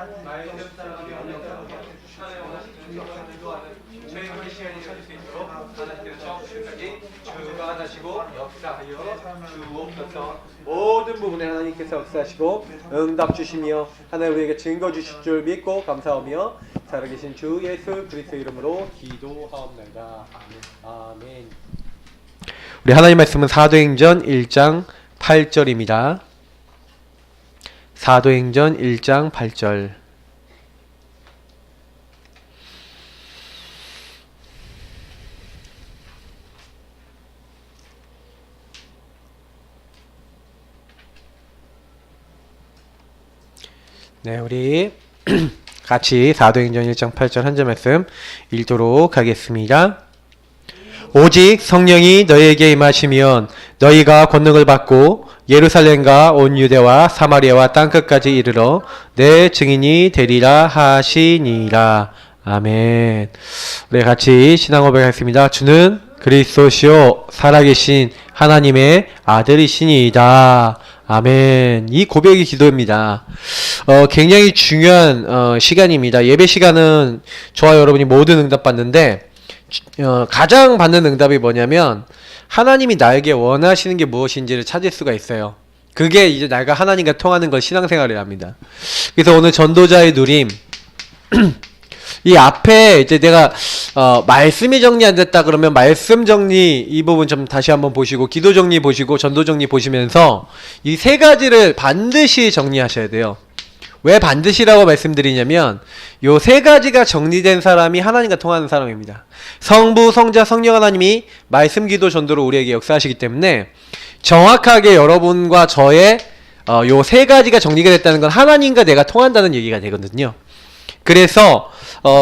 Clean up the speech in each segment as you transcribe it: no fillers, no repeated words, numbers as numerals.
말씀 따라가며 하나님 원하시는 역사를 인도하는 최고의 시간이 될 수 있도록 하나님께서 처음부터까지 주관하시고 역사하여 주옵소서. 모든 부분에 하나님께서 역사하시고 응답 주시며 하나님 우리에게 증거 주실 줄 믿고 감사하며 살아계신 주 예수 그리스도 이름으로 기도하옵나이다. 아멘. 우리 하나님 말씀은 사도행전 1장 8절입니다. 사도행전 1장 8절. 네, 우리 같이 사도행전 1장 8절 한 절 말씀 읽도록 하겠습니다. 오직 성령이 너희에게 임하시면 너희가 권능을 받고 예루살렘과 온 유대와 사마리아와 땅끝까지 이르러 내 증인이 되리라 하시니라. 아멘. 우리 같이 신앙 고백하겠습니다. 주는 그리스도시요 살아계신 하나님의 아들이시니이다. 아멘. 이 고백이 기도입니다. 굉장히 중요한 시간입니다. 예배 시간은 저와 여러분이 모든 응답 받는데 가장 받는 응답이 뭐냐면 하나님이 나에게 원하시는 게 무엇인지를 찾을 수가 있어요. 그게 이제 내가 하나님과 통하는 걸 신앙생활이랍니다. 그래서 오늘 전도자의 누림 이 앞에 이제 내가 말씀이 정리 안 됐다 그러면 말씀 정리 이 부분 좀 다시 한번 보시고 기도 정리 보시고 전도 정리 보시면서 이 세 가지를 반드시 정리하셔야 돼요. 왜 반드시라고 말씀드리냐면 요 세 가지가 정리된 사람이 하나님과 통하는 사람입니다. 성부, 성자, 성령 하나님이 말씀, 기도, 전도로 우리에게 역사하시기 때문에 정확하게 여러분과 저의 요 세 가지가 정리가 됐다는 건 하나님과 내가 통한다는 얘기가 되거든요. 그래서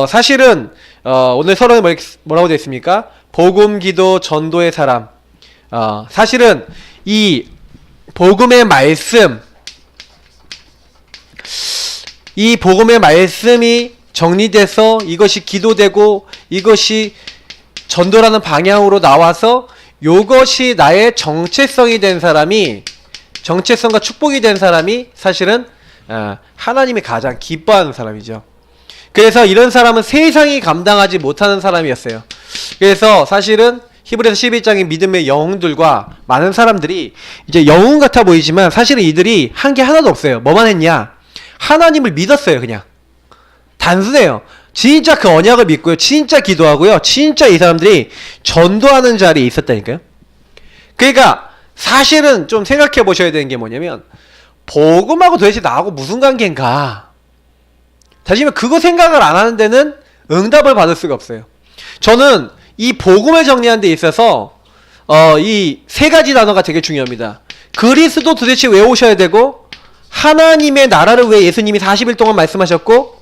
사실은 오늘 서론에 뭐라고 되어 있습니까? 복음, 기도, 전도의 사람. 사실은 이 복음의 말씀, 이 복음의 말씀이 정리돼서 이것이 기도되고 이것이 전도라는 방향으로 나와서 이것이 나의 정체성이 된 사람이, 정체성과 축복이 된 사람이 사실은 하나님이 가장 기뻐하는 사람이죠. 그래서 이런 사람은 세상이 감당하지 못하는 사람이었어요. 그래서 사실은 히브리서 11장의 믿음의 영웅들과 많은 사람들이 이제 영웅 같아 보이지만 사실은 이들이 한 게 하나도 없어요. 뭐만 했냐? 하나님을 믿었어요. 그냥 단순해요. 진짜 그 언약을 믿고요. 진짜 기도하고요. 진짜 이 사람들이 전도하는 자리에 있었다니까요. 그러니까 사실은 좀 생각해 보셔야 되는 게 뭐냐면 복음하고 도대체 나하고 무슨 관계인가? 다시 말해 그거 생각을 안 하는 데는 응답을 받을 수가 없어요. 저는 이 복음을 정리하는 데 있어서 이 세 가지 단어가 되게 중요합니다. 그리스도 도대체 왜 오셔야 되고, 하나님의 나라를 왜 예수님이 40일 동안 말씀하셨고,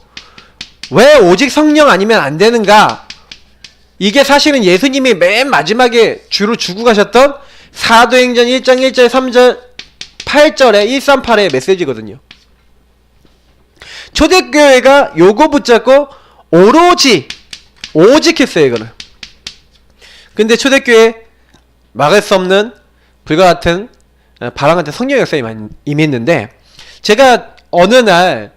왜 오직 성령 아니면 안 되는가? 이게 사실은 예수님이 맨 마지막에 주로 주고 가셨던 사도행전 1장 1절 3절 8절에 138의 메시지거든요. 초대교회가 요거 붙잡고 오직 했어요. 이거를. 근데 초대교회 막을 수 없는 불과 같은 바람 같은 성령 역사에 임했는데, 제가 어느 날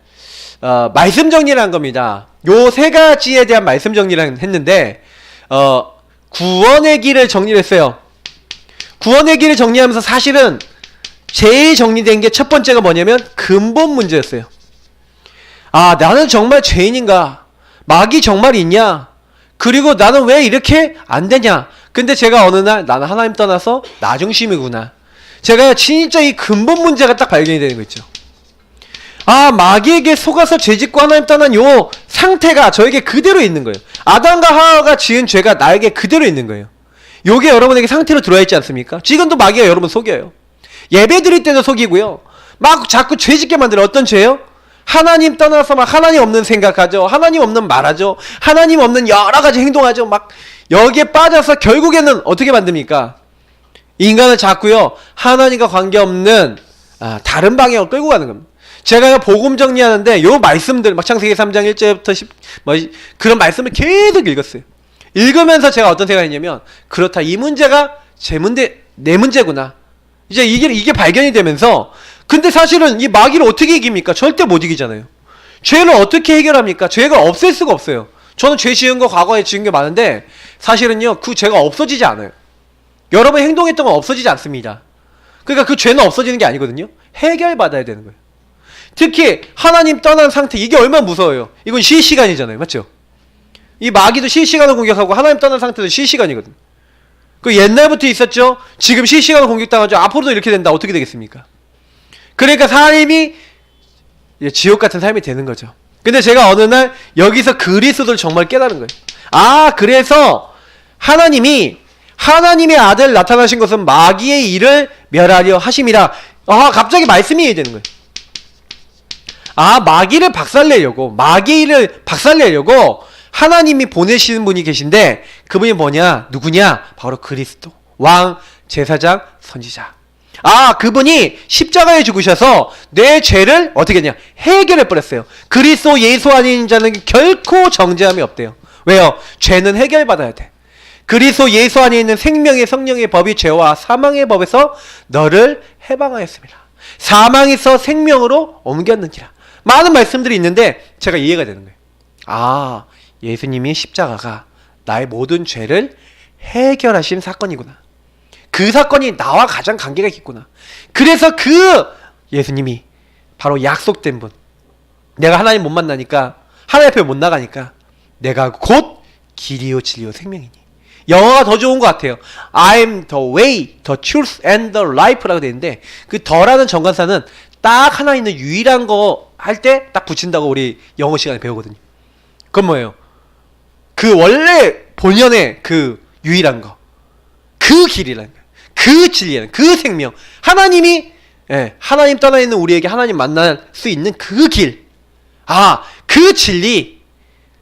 말씀 정리를 한 겁니다. 요 세 가지에 대한 말씀 정리를 했는데 구원의 길을 정리를 했어요. 구원의 길을 정리하면서 사실은 제일 정리된 게 첫 번째가 뭐냐면 근본 문제였어요. 아, 나는 정말 죄인인가? 마귀 정말 있냐? 그리고 나는 왜 이렇게 안 되냐? 근데 제가 어느 날 나는 하나님 떠나서 나 중심이구나. 제가 진짜 이 근본 문제가 딱 발견이 되는 거 있죠. 아, 마귀에게 속아서 죄짓고 하나님 떠난 요 상태가 저에게 그대로 있는 거예요. 아담과 하와가 지은 죄가 나에게 그대로 있는 거예요. 요게 여러분에게 상태로 들어와 있지 않습니까? 지금도 마귀가 여러분 속여요. 예배 드릴 때도 속이고요. 막 자꾸 죄짓게 만들어. 어떤 죄요? 하나님 떠나서 막 하나님 없는 생각하죠. 하나님 없는 말하죠. 하나님 없는 여러 가지 행동하죠. 막 여기에 빠져서 결국에는 어떻게 만듭니까? 인간을 자꾸요 하나님과 관계없는 다른 방향으로 끌고 가는 겁니다. 제가 복음 정리하는데 요 말씀들 막 창세기 3장 1절부터 10 그런 말씀을 계속 읽었어요. 읽으면서 제가 어떤 생각이 했냐면, 그렇다, 이 문제가 내 문제구나. 이제 이게 발견이 되면서, 근데 사실은 이 마귀를 어떻게 이깁니까? 절대 못 이기잖아요. 죄를 어떻게 해결합니까? 죄가 없앨 수가 없어요. 저는 죄 지은 거 과거에 지은 게 많은데 사실은요 그 죄가 없어지지 않아요. 여러분 행동했던 건 없어지지 않습니다. 그러니까 그 죄는 없어지는 게 아니거든요. 해결받아야 되는 거예요. 특히 하나님 떠난 상태, 이게 얼마나 무서워요. 이건 실시간이잖아요. 맞죠? 이 마귀도 실시간으로 공격하고 하나님 떠난 상태도 실시간이거든요. 그 옛날부터 있었죠. 지금 실시간으로 공격당하죠. 앞으로도 이렇게 된다. 어떻게 되겠습니까? 그러니까 삶이 지옥 같은 삶이 되는 거죠. 근데 제가 어느 날 여기서 그리스도를 정말 깨달은 거예요. 아, 그래서 하나님의 아들 나타나신 것은 마귀의 일을 멸하려 하심이라. 아, 갑자기 말씀이 이해되는 거예요. 아, 마귀의 일을 박살내려고 하나님이 보내시는 분이 계신데 그분이 뭐냐? 누구냐? 바로 그리스도. 왕, 제사장, 선지자. 아, 그분이 십자가에 죽으셔서 내 죄를 어떻게 했냐? 해결해 버렸어요. 그리스도 예수 아닌 자는 결코 정죄함이 없대요. 왜요? 죄는 해결받아야 돼. 그리스도 예수 안에 있는 생명의 성령의 법이 죄와 사망의 법에서 너를 해방하였습니다. 사망에서 생명으로 옮겼느니라. 많은 말씀들이 있는데 제가 이해가 되는 거예요. 아, 예수님이 십자가가 나의 모든 죄를 해결하신 사건이구나. 그 사건이 나와 가장 관계가 있구나. 그래서 그 예수님이 바로 약속된 분. 내가 하나님 못 만나니까, 하나님 앞에 못 나가니까 내가 곧 길이요 진리요 생명이니. 영어가 더 좋은 것 같아요. I'm the way, the truth and the life라고 되어 있는데 그 더라는 정관사는 딱 하나 있는 유일한 거 할 때 딱 붙인다고 우리 영어 시간에 배우거든요. 그건 뭐예요? 그 원래 본연의 그 유일한 거, 그 길이라는 거예요. 그 진리라는, 그 생명. 하나님이 하나님 떠나 있는 우리에게 하나님 만날 수 있는 그 길. 아, 그 진리.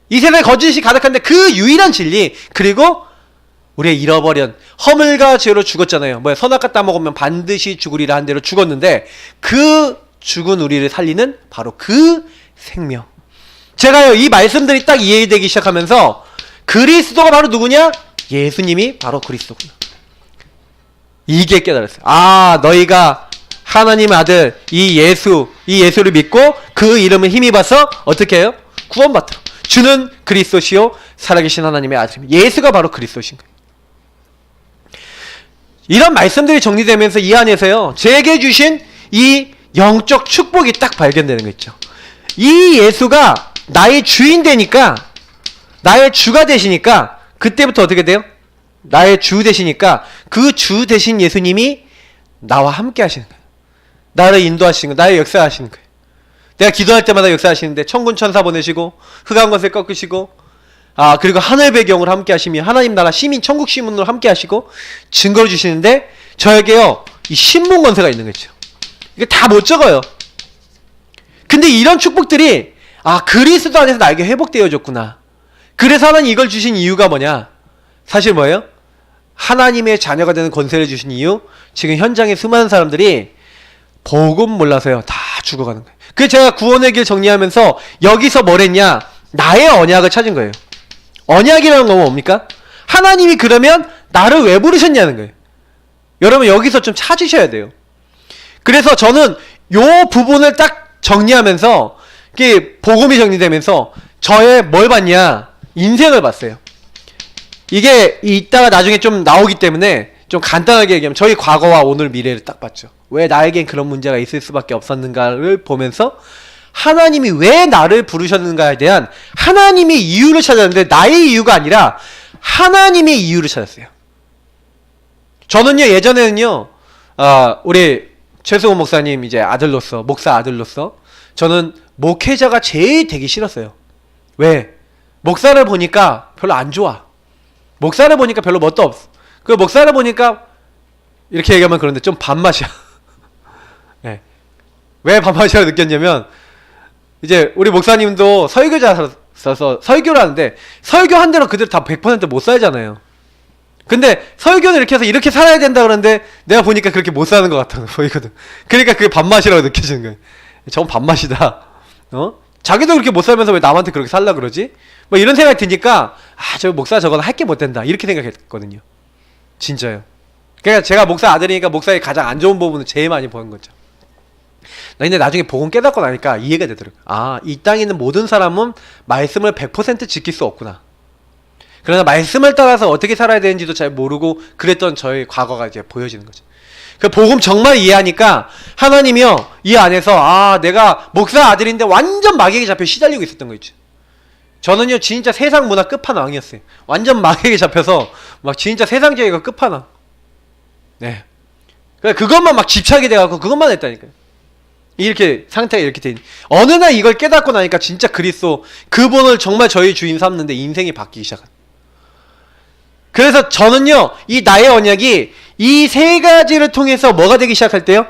이 세상에 거짓이 가득한데 그 유일한 진리. 그리고 우리의 잃어버린 허물과 죄로 죽었잖아요. 뭐야, 선악과 따먹으면 반드시 죽으리라 한 대로 죽었는데 그 죽은 우리를 살리는 바로 그 생명. 제가요 이 말씀들이 딱 이해되기 시작하면서 그리스도가 바로 누구냐? 예수님이 바로 그리스도구나. 이게 깨달았어요. 아, 너희가 하나님 아들 이 예수를 믿고 그 이름을 힘입어서 어떻게 해요? 구원받도록. 주는 그리스도시요 살아계신 하나님의 아들입니다. 예수가 바로 그리스도신 거예요. 이런 말씀들이 정리되면서 이 안에서요 제게 주신 이 영적 축복이 딱 발견되는 거 있죠. 이 예수가 나의 주인 되니까, 나의 주가 되시니까 그때부터 어떻게 돼요? 나의 주 되시니까 그 주 되신 예수님이 나와 함께 하시는 거예요. 나를 인도하시는 거예요. 나의 역사하시는 거예요. 내가 기도할 때마다 역사하시는데 천군 천사 보내시고 흑암 것을 꺾으시고, 아, 그리고 하늘 배경으로 함께 하시며 하나님 나라 시민 천국 시민으로 함께 하시고 증거를 주시는데 저에게요 이 신문 권세가 있는 거죠. 이게 다 못 적어요. 근데 이런 축복들이 아, 그리스도 안에서 나에게 회복되어졌구나. 그래서 하나님 이걸 주신 이유가 뭐냐? 사실 뭐예요? 하나님의 자녀가 되는 권세를 주신 이유, 지금 현장에 수많은 사람들이 복음 몰라서요 다 죽어가는 거예요. 그래서 제가 구원의 길 정리하면서 여기서 뭘 했냐? 나의 언약을 찾은 거예요. 언약이라는 건 뭡니까? 하나님이 그러면 나를 왜 부르셨냐는 거예요. 여러분 여기서 좀 찾으셔야 돼요. 그래서 저는 요 부분을 딱 정리하면서 이게 복음이 정리되면서 저의 뭘 봤냐? 인생을 봤어요. 이게 이따가 나중에 좀 나오기 때문에 좀 간단하게 얘기하면 저희 과거와 오늘 미래를 딱 봤죠. 왜 나에겐 그런 문제가 있을 수밖에 없었는가를 보면서 하나님이 왜 나를 부르셨는가에 대한 하나님의 이유를 찾았는데 나의 이유가 아니라 하나님의 이유를 찾았어요. 저는요 예전에는요 우리 최승호 목사님 이제 아들로서, 목사 아들로서 저는 목회자가 제일 되기 싫었어요. 왜? 목사를 보니까 별로 안 좋아. 목사를 보니까 별로 멋도 없어. 그 목사를 보니까 이렇게 얘기하면 그런데 좀 밥맛이야. 네. 왜 밥맛이라고 느꼈냐면 이제 우리 목사님도 설교자라서 설교를 하는데 설교한 대로 그대로 다 100% 못 살잖아요. 근데 설교는 이렇게 해서 이렇게 살아야 된다 그러는데 내가 보니까 그렇게 못 사는 것 같아 보이거든. 그러니까 그게 밥맛이라고 느껴지는 거예요. 저건 밥맛이다. 자기도 그렇게 못 살면서 왜 남한테 그렇게 살라 그러지? 뭐 이런 생각이 드니까 아, 저 목사 저건 할 게 못 된다 이렇게 생각했거든요. 진짜요. 그러니까 제가 목사 아들이니까 목사의 가장 안 좋은 부분을 제일 많이 보는 거죠. 근데 나중에 복음 깨닫고 나니까 이해가 되더라고요. 아, 이 땅에 있는 모든 사람은 말씀을 100% 지킬 수 없구나. 그러나 말씀을 따라서 어떻게 살아야 되는지도 잘 모르고 그랬던 저의 과거가 이제 보여지는 거죠. 그 복음 정말 이해하니까 하나님이요, 이 안에서 아, 내가 목사 아들인데 완전 마귀에게 잡혀 시달리고 있었던 거 있죠. 저는요, 진짜 세상 문화 끝판왕이었어요. 완전 마귀에게 잡혀서 막 진짜 세상적인 끝판왕. 네. 그것만 막 집착이 돼갖고 그것만 했다니까요. 이렇게 상태가 이렇게 되니 어느 날 이걸 깨닫고 나니까 진짜 그리스도 그분을 정말 저희 주인 삼는데 인생이 바뀌기 시작한. 그래서 저는요, 이 나의 언약이 이 세 가지를 통해서 뭐가 되기 시작할 때요,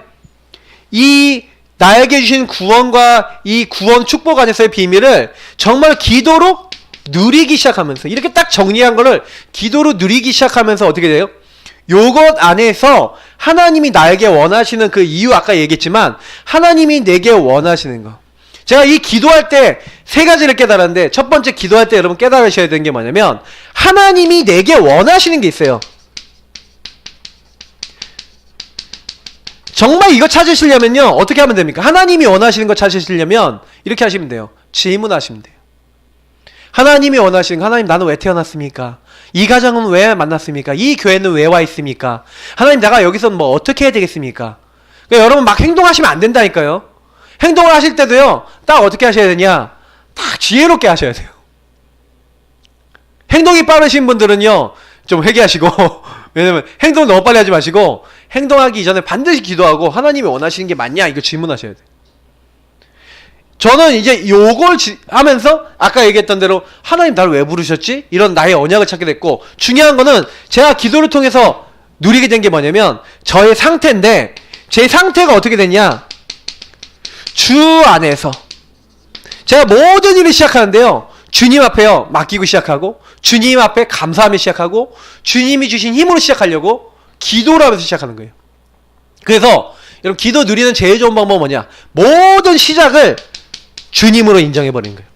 이 나에게 주신 구원과 이 구원 축복 안에서의 비밀을 정말 기도로 누리기 시작하면서, 이렇게 딱 정리한 거를 기도로 누리기 시작하면서 어떻게 돼요? 요것 안에서 하나님이 나에게 원하시는 그 이유, 아까 얘기했지만 하나님이 내게 원하시는 거, 제가 이 기도할 때 세 가지를 깨달았는데, 첫 번째 기도할 때 여러분 깨달으셔야 되는 게 뭐냐면 하나님이 내게 원하시는 게 있어요. 정말 이거 찾으시려면요, 어떻게 하면 됩니까? 하나님이 원하시는 거 찾으시려면 이렇게 하시면 돼요. 질문하시면 돼요. 하나님이 원하시는 거, 하나님 나는 왜 태어났습니까? 이 가정은 왜 만났습니까? 이 교회는 왜 와 있습니까? 하나님 내가 여기서 뭐 어떻게 해야 되겠습니까? 그러니까 여러분 막 행동하시면 안 된다니까요. 행동을 하실 때도요, 딱 어떻게 하셔야 되냐, 딱 지혜롭게 하셔야 돼요. 행동이 빠르신 분들은요 좀 회개하시고 왜냐면 행동을 너무 빨리 하지 마시고 행동하기 이전에 반드시 기도하고 하나님이 원하시는 게 맞냐 이거 질문하셔야 돼요. 저는 이제 요걸 하면서 아까 얘기했던 대로 하나님 나를 왜 부르셨지? 이런 나의 언약을 찾게 됐고, 중요한 거는 제가 기도를 통해서 누리게 된 게 뭐냐면 저의 상태인데, 제 상태가 어떻게 됐냐, 주 안에서 제가 모든 일을 시작하는데요, 주님 앞에요 맡기고 시작하고, 주님 앞에 감사하며 시작하고, 주님이 주신 힘으로 시작하려고 기도를 하면서 시작하는 거예요. 그래서 여러분 기도 누리는 제일 좋은 방법은 뭐냐, 모든 시작을 주님으로 인정해버리는 거예요.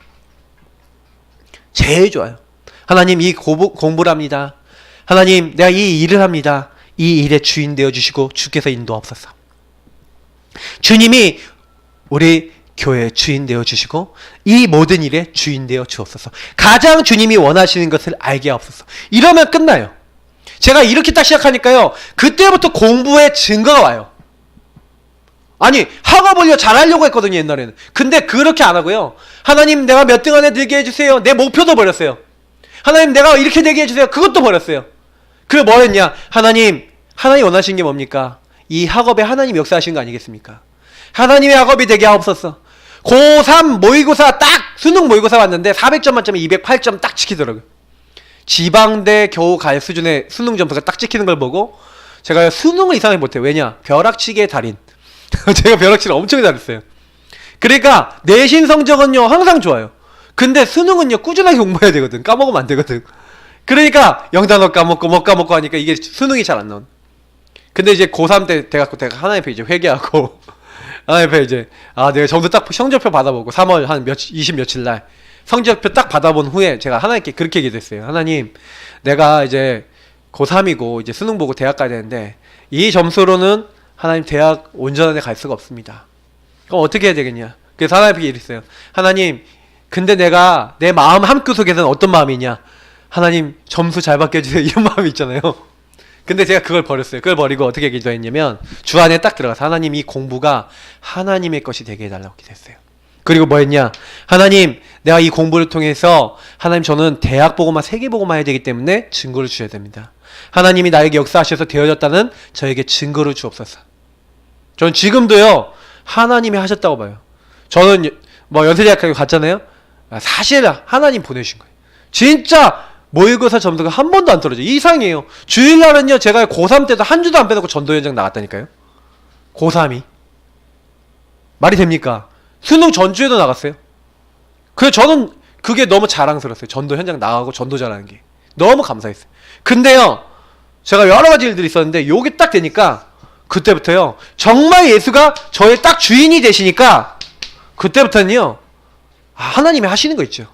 제일 좋아요. 하나님 이 공부를 합니다. 하나님 내가 이 일을 합니다. 이 일의 주인 되어주시고 주께서 인도하옵소서. 주님이 우리 교회의 주인 되어주시고 이 모든 일의 주인 되어 주옵소서. 가장 주님이 원하시는 것을 알게 하옵소서. 이러면 끝나요. 제가 이렇게 딱 시작하니까요, 그때부터 공부의 증거가 와요. 아니 학업을요 잘하려고 했거든요 옛날에는. 근데 그렇게 안 하고요, 하나님 내가 몇 등 안에 들게 해주세요, 내 목표도 버렸어요. 하나님 내가 이렇게 되게 해주세요, 그것도 버렸어요. 그래 뭐 했냐, 하나님 원하시는 게 뭡니까? 이 학업에 하나님 역사하시는 거 아니겠습니까? 하나님의 학업이 되게 하옵소서. 고3 모의고사 딱 수능 모의고사 왔는데 400점 만점에 208점 딱 지키더라고요. 지방대 겨우 갈 수준의 수능 점수가 딱 찍히는 걸 보고 제가 수능을 이상하게 못해요. 왜냐, 벼락치기의 달인. 제가 벼락치기를 엄청 잘했어요. 그러니까 내신 성적은요 항상 좋아요. 근데 수능은요 꾸준하게 공부해야 되거든. 까먹으면 안 되거든. 그러니까 영단어 까먹고 뭐 까먹고 하니까 이게 수능이 잘 안 나온. 근데 이제 고3 때 돼갖고 내가 하나님 앞에 이제 회개하고 하나님 앞에 이제 내가 점수 딱 성적표 받아보고 3월 한 20 며칠 날 성적표 딱 받아본 후에 제가 하나님께 그렇게 얘기했어요. 하나님 내가 이제 고3이고 이제 수능 보고 대학 가야 되는데 이 점수로는 하나님 대학 온전한 데 갈 수가 없습니다. 그럼 어떻게 해야 되겠냐. 그래서 하나님께 얘기했어요. 하나님 근데 내가 내 마음 한구석에서는 어떤 마음이냐, 하나님 점수 잘 받게 해주세요 이런 마음이 있잖아요. 근데 제가 그걸 버렸어요. 그걸 버리고 어떻게 기도했냐면 주 안에 딱 들어가서 하나님 이 공부가 하나님의 것이 되게 해달라고 기도했어요. 그리고 뭐 했냐, 하나님 내가 이 공부를 통해서 하나님 저는 대학 보고만 세계 보고만 해야 되기 때문에 증거를 주셔야 됩니다. 하나님이 나에게 역사하셔서 되어졌다는 저에게 증거를 주옵소서. 저는 지금도요 하나님이 하셨다고 봐요. 저는 뭐 연세대학교 갔잖아요. 사실 하나님 보내신 거예요. 진짜 모의고사 점수가 한 번도 안 떨어져요. 이상해요. 주일날은요 제가 고3 때도 한 주도 안 빼놓고 전도 현장 나갔다니까요. 고3이 말이 됩니까? 수능 전주에도 나갔어요. 그래서 저는 그게 너무 자랑스러웠어요. 전도 현장 나가고 전도 잘하는 게 너무 감사했어요. 근데요 제가 여러 가지 일들이 있었는데 요게 딱 되니까 그때부터요 정말 예수가 저의 딱 주인이 되시니까 그때부터는요 하나님이 하시는 거 있죠.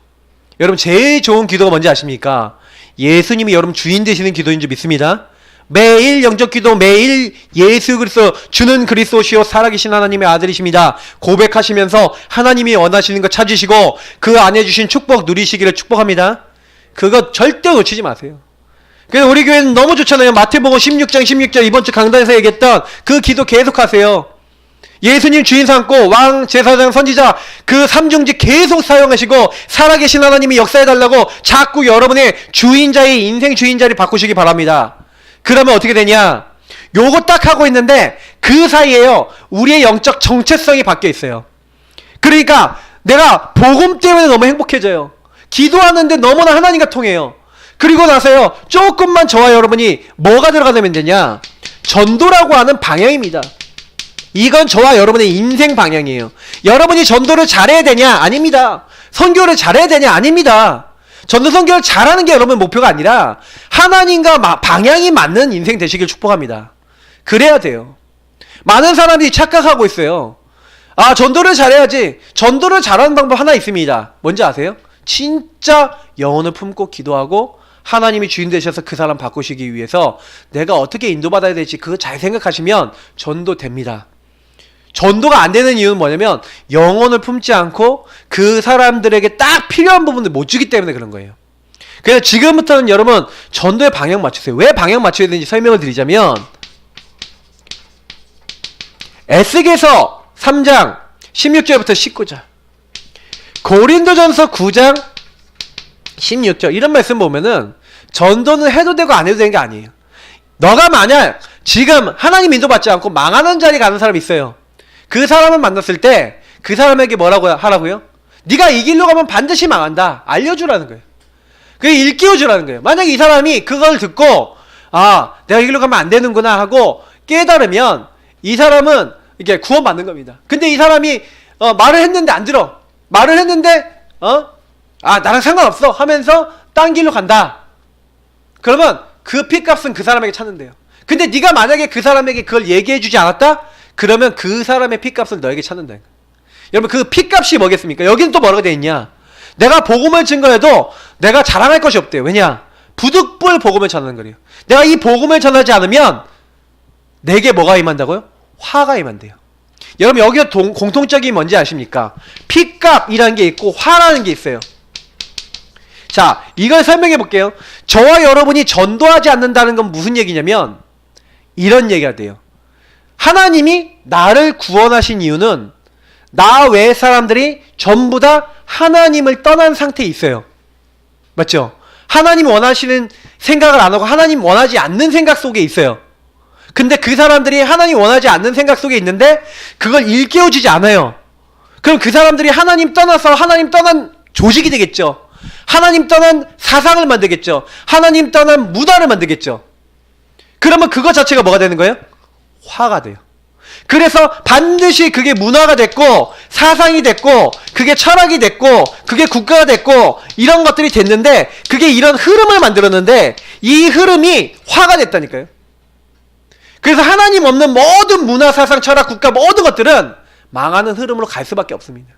여러분 제일 좋은 기도가 뭔지 아십니까? 예수님이 여러분 주인 되시는 기도인 줄 믿습니다. 매일 영접기도, 매일 예수 그리스도 주는 그리스도시요 살아계신 하나님의 아들이십니다 고백하시면서 하나님이 원하시는 것 찾으시고 그 안에 주신 축복 누리시기를 축복합니다. 그거 절대 놓치지 마세요. 그래서 우리 교회는 너무 좋잖아요. 마태복음 16장 16절 이번 주 강단에서 얘기했던 그 기도 계속하세요. 예수님 주인 삼고 왕, 제사장, 선지자 그 삼중직 계속 사용하시고 살아계신 하나님이 역사해달라고 자꾸 여러분의 주인자의 인생 주인자를 바꾸시기 바랍니다. 그러면 어떻게 되냐? 요거 딱 하고 있는데 그 사이에요 우리의 영적 정체성이 바뀌어 있어요. 그러니까 내가 복음 때문에 너무 행복해져요. 기도하는데 너무나 하나님과 통해요. 그리고 나서요 조금만 저와 여러분이 뭐가 들어가면 되냐? 전도라고 하는 방향입니다. 이건 저와 여러분의 인생 방향이에요. 여러분이 전도를 잘해야 되냐? 아닙니다. 선교를 잘해야 되냐? 아닙니다. 전도 선교를 잘하는 게 여러분 목표가 아니라 하나님과 방향이 맞는 인생 되시길 축복합니다. 그래야 돼요. 많은 사람들이 착각하고 있어요. 아, 전도를 잘해야지. 전도를 잘하는 방법 하나 있습니다. 뭔지 아세요? 진짜 영혼을 품고 기도하고 하나님이 주인 되셔서 그 사람 바꾸시기 위해서 내가 어떻게 인도받아야 될지 그거 잘 생각하시면 전도 됩니다. 전도가 안 되는 이유는 뭐냐면 영혼을 품지 않고 그 사람들에게 딱 필요한 부분을 못 주기 때문에 그런 거예요. 그래서 지금부터는 여러분 전도의 방향 맞추세요. 왜 방향 맞춰야 되는지 설명을 드리자면 에스겔서 3장 16절부터 19절 고린도전서 9장 16절 이런 말씀 보면은 전도는 해도 되고 안 해도 되는 게 아니에요. 너가 만약 지금 하나님 인도받지 않고 망하는 자리 가는 사람이 있어요. 그 사람을 만났을 때 그 사람에게 뭐라고 하라고요? 네가 이 길로 가면 반드시 망한다. 알려주라는 거예요. 그게 일깨워주라는 거예요. 만약에 이 사람이 그걸 듣고 아 내가 이 길로 가면 안 되는구나 하고 깨달으면 이 사람은 이게 구원받는 겁니다. 근데 이 사람이 말을 했는데 안 들어. 말을 했는데 아 나랑 상관없어 하면서 딴 길로 간다. 그러면 그 핏값은 그 사람에게 찾는데요. 근데 네가 만약에 그 사람에게 그걸 얘기해주지 않았다? 그러면 그 사람의 핏값을 너에게 찾는다. 여러분 그 핏값이 뭐겠습니까? 여기는 또 뭐라고 되어 있냐? 내가 복음을 증거해도 내가 자랑할 것이 없대요. 왜냐? 부득불 복음을 전하는 거래요. 내가 이 복음을 전하지 않으면 내게 뭐가 임한다고요? 화가 임한대요. 여러분 여기서 공통적인 뭔지 아십니까? 핏값이라는 게 있고 화라는 게 있어요. 자, 이걸 설명해 볼게요. 저와 여러분이 전도하지 않는다는 건 무슨 얘기냐면 이런 얘기가 돼요. 하나님이 나를 구원하신 이유는 나 외의 사람들이 전부 다 하나님을 떠난 상태에 있어요. 맞죠? 하나님 원하시는 생각을 안 하고 하나님 원하지 않는 생각 속에 있어요. 근데 그 사람들이 하나님 원하지 않는 생각 속에 있는데 그걸 일깨워주지 않아요. 그럼 그 사람들이 하나님 떠나서 하나님 떠난 조직이 되겠죠. 하나님 떠난 사상을 만들겠죠. 하나님 떠난 문화를 만들겠죠. 그러면 그거 자체가 뭐가 되는 거예요? 화가 돼요. 그래서 반드시 그게 문화가 됐고 사상이 됐고 그게 철학이 됐고 그게 국가가 됐고 이런 것들이 됐는데 그게 이런 흐름을 만들었는데 이 흐름이 화가 됐다니까요. 그래서 하나님 없는 모든 문화, 사상, 철학, 국가 모든 것들은 망하는 흐름으로 갈 수밖에 없습니다.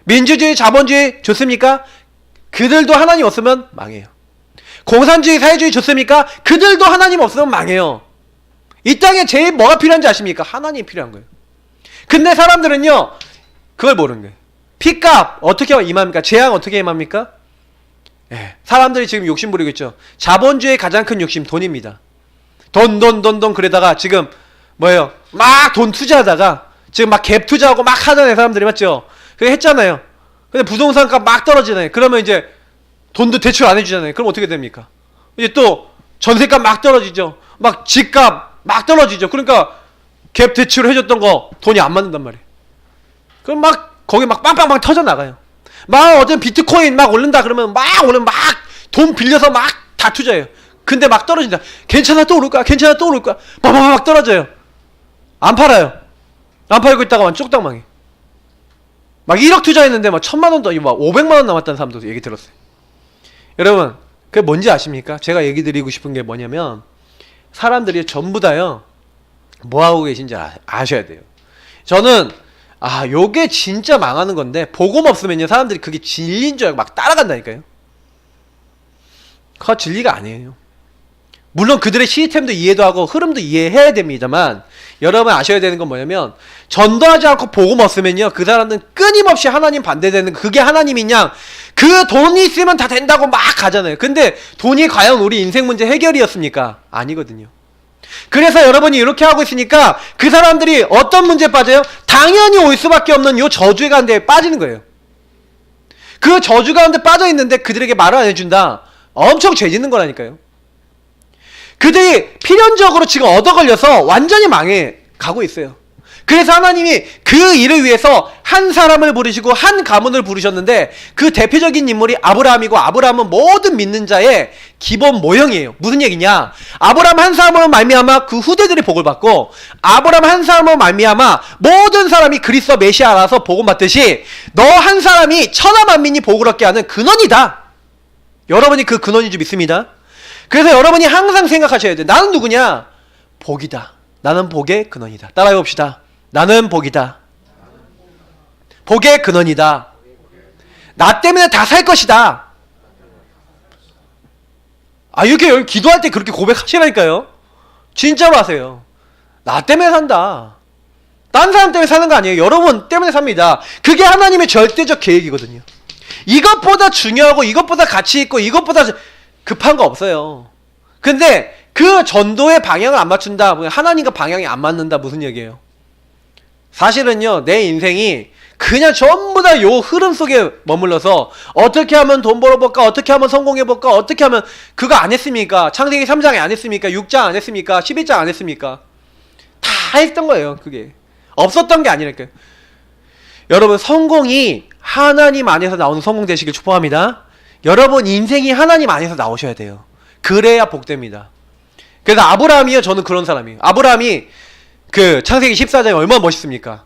민주주의, 자본주의 좋습니까? 그들도 하나님 없으면 망해요. 공산주의, 사회주의 좋습니까? 그들도 하나님 없으면 망해요. 이 땅에 제일 뭐가 필요한지 아십니까? 하나님이 필요한 거예요. 근데 사람들은요 그걸 모르는 거예요. 핏값 어떻게 임합니까? 재앙 어떻게 임합니까? 사람들이 지금 욕심 부리고 있죠. 자본주의의 가장 큰 욕심 돈입니다. 돈 그러다가 지금 뭐예요? 막 돈 투자하다가 지금 막 갭 투자하고 막 하잖아요. 사람들이 맞죠? 그게 했잖아요. 근데 부동산 값 막 떨어지잖아요. 그러면 이제 돈도 대출 안 해주잖아요. 그럼 어떻게 됩니까? 이제 또 전세값 막 떨어지죠. 막 집값 막 떨어지죠. 그러니까 갭 대출을 해줬던 거 돈이 안 맞는단 말이에요. 그럼 막 거기 막 빵빵빵 터져 나가요. 막 어떤 비트코인 막 오른다 그러면 막 오르면 막 돈 빌려서 막 다 투자해요. 근데 막 떨어진다. 괜찮아 또 오를 거야. 괜찮아 또 오를 거야. 막 떨어져요. 안 팔아요. 안 팔고 있다가 완전 쪽당 망해. 막 1억 투자했는데 막 1000만 원도 아니고 막 500만 원 남았다는 사람도 얘기 들었어요. 여러분 그게 뭔지 아십니까? 제가 얘기 드리고 싶은 게 뭐냐면 사람들이 전부 다요 뭐하고 계신지 아셔야 돼요. 저는 요게 진짜 망하는 건데 복음 없으면요 사람들이 그게 진리인 줄 알고 막 따라간다니까요. 그거 진리가 아니에요. 물론 그들의 시스템도 이해도 하고 흐름도 이해해야 됩니다만 여러분 아셔야 되는 건 뭐냐면 전도하지 않고 복음 없으면요 그 사람들은 끊임없이 하나님 반대되는 그게 하나님이냐 그 돈이 있으면 다 된다고 막 가잖아요. 근데 돈이 과연 우리 인생 문제 해결이었습니까? 아니거든요. 그래서 여러분이 이렇게 하고 있으니까 그 사람들이 어떤 문제에 빠져요? 당연히 올 수밖에 없는 요 저주의 가운데 빠지는 거예요. 그 저주 가운데 빠져 있는데 그들에게 말을 안 해준다. 엄청 죄 짓는 거라니까요. 그들이 필연적으로 지금 얻어 걸려서 완전히 망해 가고 있어요. 그래서 하나님이 그 일을 위해서 한 사람을 부르시고 한 가문을 부르셨는데 그 대표적인 인물이 아브라함이고 아브라함은 모든 믿는 자의 기본 모형이에요. 무슨 얘기냐? 아브라함 한 사람으로 말미암아 그 후대들이 복을 받고 아브라함 한 사람으로 말미암아 모든 사람이 그리스도 메시아라서 복을 받듯이 너 한 사람이 천하 만민이 복을 얻게 하는 근원이다. 여러분이 그 근원인 줄 믿습니다. 그래서 여러분이 항상 생각하셔야 돼요. 나는 누구냐? 복이다. 나는 복의 근원이다. 따라해 봅시다. 나는 복이다. 복의 근원이다. 나 때문에 다 살 것이다. 아, 이렇게 기도할 때 그렇게 고백하시라니까요. 진짜로 하세요. 나 때문에 산다. 딴 사람 때문에 사는 거 아니에요. 여러분 때문에 삽니다. 그게 하나님의 절대적 계획이거든요. 이것보다 중요하고 이것보다 가치 있고 이것보다 급한 거 없어요. 근데 그 전도의 방향을 안 맞춘다. 하나님과 방향이 안 맞는다. 무슨 얘기예요? 사실은요, 내 인생이 그냥 전부 다 요 흐름 속에 머물러서 어떻게 하면 돈 벌어볼까? 어떻게 하면 성공해볼까? 어떻게 하면 그거 안 했습니까? 창세기 3장에 안 했습니까? 6장 안 했습니까? 11장 안 했습니까? 다 했던 거예요. 그게 없었던 게 아니랄까요. 여러분 성공이 하나님 안에서 나오는 성공 되시길 축복합니다. 여러분 인생이 하나님 안에서 나오셔야 돼요. 그래야 복됩니다. 그래서 아브라함이요, 저는 그런 사람이에요. 아브라함이 그 창세기 14장이 얼마나 멋있습니까?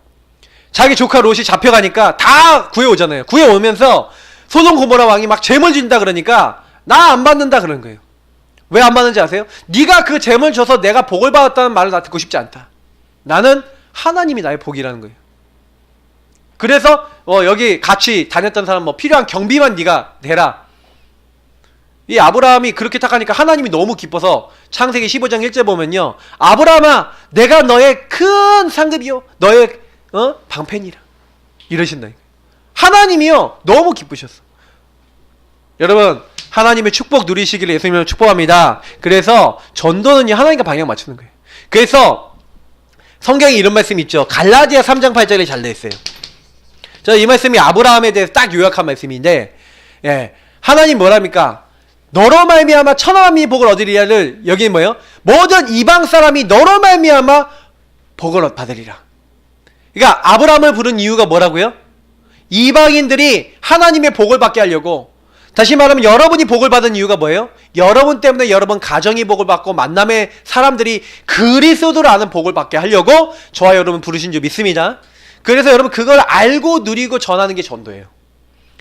자기 조카 롯이 잡혀가니까 다 구해오잖아요. 구해오면서 소돔 고모라 왕이 막 재물 준다 그러니까 나 안 받는다 그런 거예요. 왜 안 받는지 아세요? 네가 그 재물 줘서 내가 복을 받았다는 말을 나 듣고 싶지 않다. 나는 하나님이 나의 복이라는 거예요. 그래서 여기 같이 다녔던 사람 뭐 필요한 경비만 네가 내라. 이 아브라함이 그렇게 딱 하니까 하나님이 너무 기뻐서 창세기 15장 1절 보면요, 아브라함아 내가 너의 큰 상급이요 너의 방편이라 이러신다니까. 하나님이요 너무 기쁘셨어. 여러분 하나님의 축복 누리시기를 예수님으로 축복합니다. 그래서 전도는 하나님과 방향 맞추는 거예요. 그래서 성경에 이런 말씀이 있죠. 갈라디아 3장 8절에 잘 되어 있어요. 저 이 말씀이 아브라함에 대해서 딱 요약한 말씀인데, 예, 하나님 뭐랍니까? 너로 말미암아 천하 만민이 복을 얻으리라를, 여기 뭐예요? 모든 이방 사람이 너로 말미암아 복을 받으리라. 그러니까 아브라함을 부른 이유가 뭐라고요? 이방인들이 하나님의 복을 받게 하려고. 다시 말하면 여러분이 복을 받은 이유가 뭐예요? 여러분 때문에 여러분 가정이 복을 받고 만남의 사람들이 그리스도를 아는 복을 받게 하려고 저와 여러분 부르신 줄 믿습니다. 그래서 여러분 그걸 알고 누리고 전하는 게 전도예요.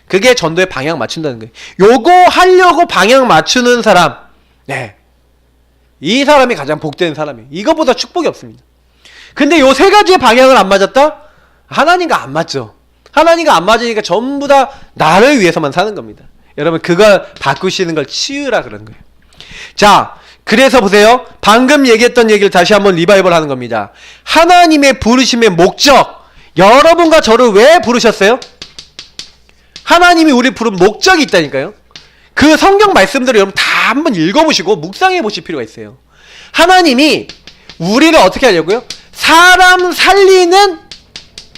그게 전도의 방향 맞춘다는 거예요. 요거 하려고 방향 맞추는 사람, 네, 이 사람이 가장 복되는 사람이에요. 이것보다 축복이 없습니다. 근데 요 세 가지의 방향을 안 맞았다? 하나님과 안 맞죠. 하나님과 안 맞으니까 전부 다 나를 위해서만 사는 겁니다. 여러분 그걸 바꾸시는 걸 치유라 그런 거예요. 자, 그래서 보세요. 방금 얘기했던 얘기를 다시 한번 리바이벌 하는 겁니다. 하나님의 부르심의 목적, 여러분과 저를 왜 부르셨어요? 하나님이 우리 부른 목적이 있다니까요. 그 성경 말씀들을 여러분 다 한번 읽어보시고 묵상해 보실 필요가 있어요. 하나님이 우리를 어떻게 하려고요? 사람 살리는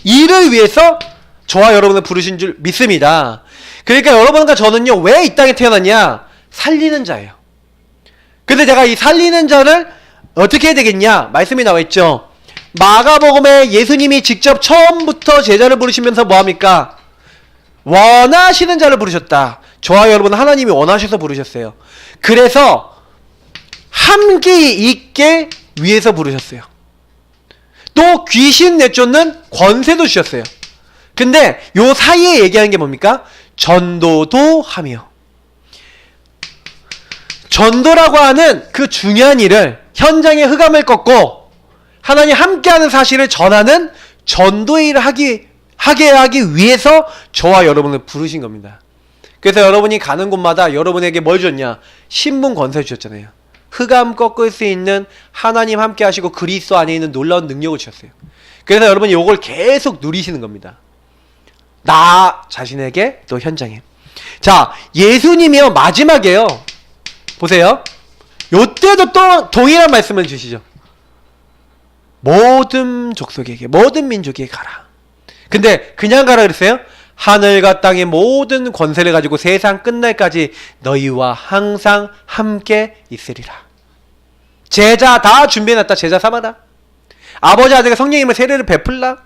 일을 위해서 저와 여러분을 부르신 줄 믿습니다. 그러니까 여러분과 저는요, 왜 이 땅에 태어났냐? 살리는 자예요. 근데 제가 이 살리는 자를 어떻게 해야 되겠냐? 말씀이 나와 있죠. 마가복음에 예수님이 직접 처음부터 제자를 부르시면서 뭐합니까? 원하시는 자를 부르셨다. 저와 여러분 하나님이 원하셔서 부르셨어요. 그래서 함께 있게 위해서 부르셨어요. 또 귀신 내쫓는 권세도 주셨어요. 근데 요 사이에 얘기하는 게 뭡니까? 전도도 하며. 전도라고 하는 그 중요한 일을, 현장의 흑암을 꺾고 하나님 함께하는 사실을 전하는 전도의 일을 하게 하기 위해서 저와 여러분을 부르신 겁니다. 그래서 여러분이 가는 곳마다 여러분에게 뭘 줬냐? 신분 권세 주셨잖아요. 흑암 꺾을 수 있는 하나님 함께 하시고 그리스도 안에 있는 놀라운 능력을 주셨어요. 그래서 여러분이 요걸 계속 누리시는 겁니다. 나 자신에게 또 현장에. 자, 예수님이요 마지막에요. 보세요. 요때도 또 동일한 말씀을 주시죠. 모든 족속에게, 모든 민족에게 가라. 근데 그냥 가라 그랬어요? 하늘과 땅의 모든 권세를 가지고 세상 끝날까지 너희와 항상 함께 있으리라. 제자 다 준비해놨다. 제자 삼아라. 아버지 아들과 성령님의 세례를 베풀라.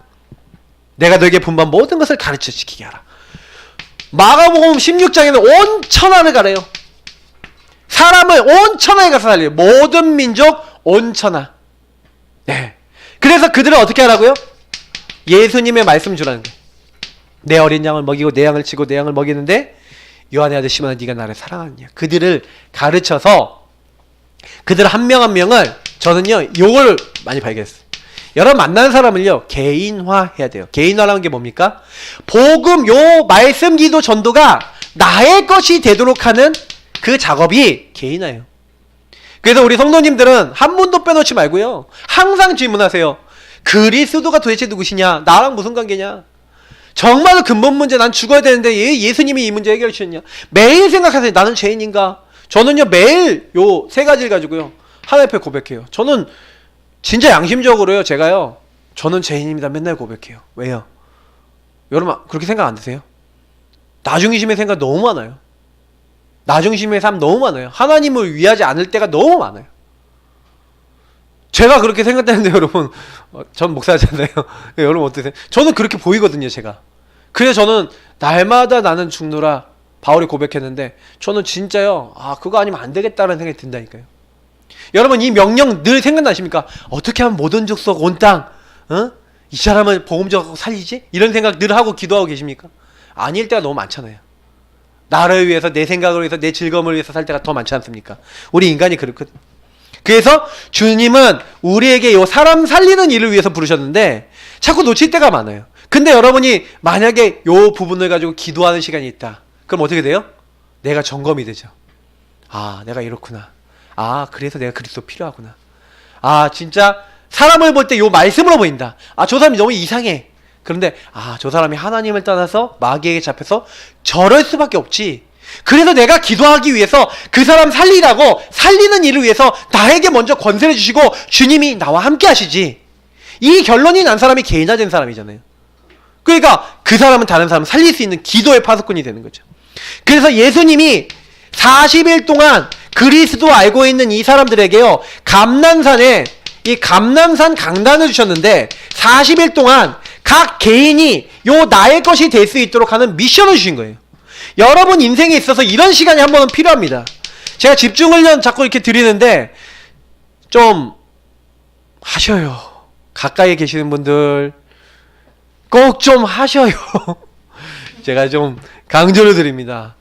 내가 너에게 분반 모든 것을 가르쳐 지키게 하라. 마가복음 16장에는 온 천하를 가래요. 사람을 온 천하에 가서 살려요. 모든 민족 온 천하. 네. 그래서 그들은 어떻게 하라고요? 예수님의 말씀 주라는 거예요. 내 어린 양을 먹이고 내 양을 치고 내 양을 먹이는데 요한의 아들 시몬아 네가 나를 사랑하느냐. 그들을 가르쳐서 그들 한 명 한 명을 저는요 요걸 많이 발견했어요. 여러분 만나는 사람을요 개인화해야 돼요. 개인화라는 게 뭡니까? 복음 요 말씀 기도 전도가 나의 것이 되도록 하는 그 작업이 개인화예요. 그래서 우리 성도님들은 한 분도 빼놓지 말고요 항상 질문하세요. 그리스도가 도대체 누구시냐? 나랑 무슨 관계냐? 정말로 근본 문제 난 죽어야 되는데 예수님이 이 문제 해결해 주셨냐? 매일 생각하세요. 나는 죄인인가? 저는요 매일 요 세 가지를 가지고요 하나님 앞에 고백해요. 저는 진짜 양심적으로요 제가요 저는 죄인입니다 맨날 고백해요. 왜요? 여러분 그렇게 생각 안 드세요? 나중심의 생각 너무 많아요. 나중심의 삶 너무 많아요. 하나님을 위하지 않을 때가 너무 많아요. 제가 그렇게 생각되는데 여러분 전 목사잖아요. 여러분 어떠세요? 저는 그렇게 보이거든요 제가. 그래서 저는 날마다 나는 죽노라 바울이 고백했는데 저는 진짜요 그거 아니면 안 되겠다는 생각이 든다니까요. 여러분 이 명령 늘 생각나십니까? 어떻게 하면 모든 족속 온 땅 이 사람을 복음적으로 살리지? 이런 생각 늘 하고 기도하고 계십니까? 아닐 때가 너무 많잖아요. 나를 위해서 내 생각을 위해서 내 즐거움을 위해서 살 때가 더 많지 않습니까? 우리 인간이 그렇거든. 그래서 주님은 우리에게 요 사람 살리는 일을 위해서 부르셨는데 자꾸 놓칠 때가 많아요. 근데 여러분이 만약에 요 부분을 가지고 기도하는 시간이 있다. 그럼 어떻게 돼요? 내가 점검이 되죠. 내가 이렇구나. 그래서 내가 그리스도 필요하구나. 진짜 사람을 볼 때 요 말씀으로 보인다. 저 사람이 너무 이상해. 그런데 저 사람이 하나님을 떠나서 마귀에게 잡혀서 저럴 수밖에 없지. 그래서 내가 기도하기 위해서 그 사람 살리라고 살리는 일을 위해서 나에게 먼저 권세를 주시고 주님이 나와 함께 하시지. 이 결론이 난 사람이 개인화된 사람이잖아요. 그러니까 그 사람은 다른 사람을 살릴 수 있는 기도의 파수꾼이 되는 거죠. 그래서 예수님이 40일 동안 그리스도 알고 있는 이 사람들에게요 감난산에 이 감난산 강단을 주셨는데 40일 동안 각 개인이 요 나의 것이 될 수 있도록 하는 미션을 주신 거예요. 여러분 인생에 있어서 이런 시간이 한 번은 필요합니다. 제가 집중훈련 자꾸 이렇게 드리는데 좀 하셔요. 가까이에 계시는 분들 꼭 좀 하셔요. 제가 좀 강조를 드립니다.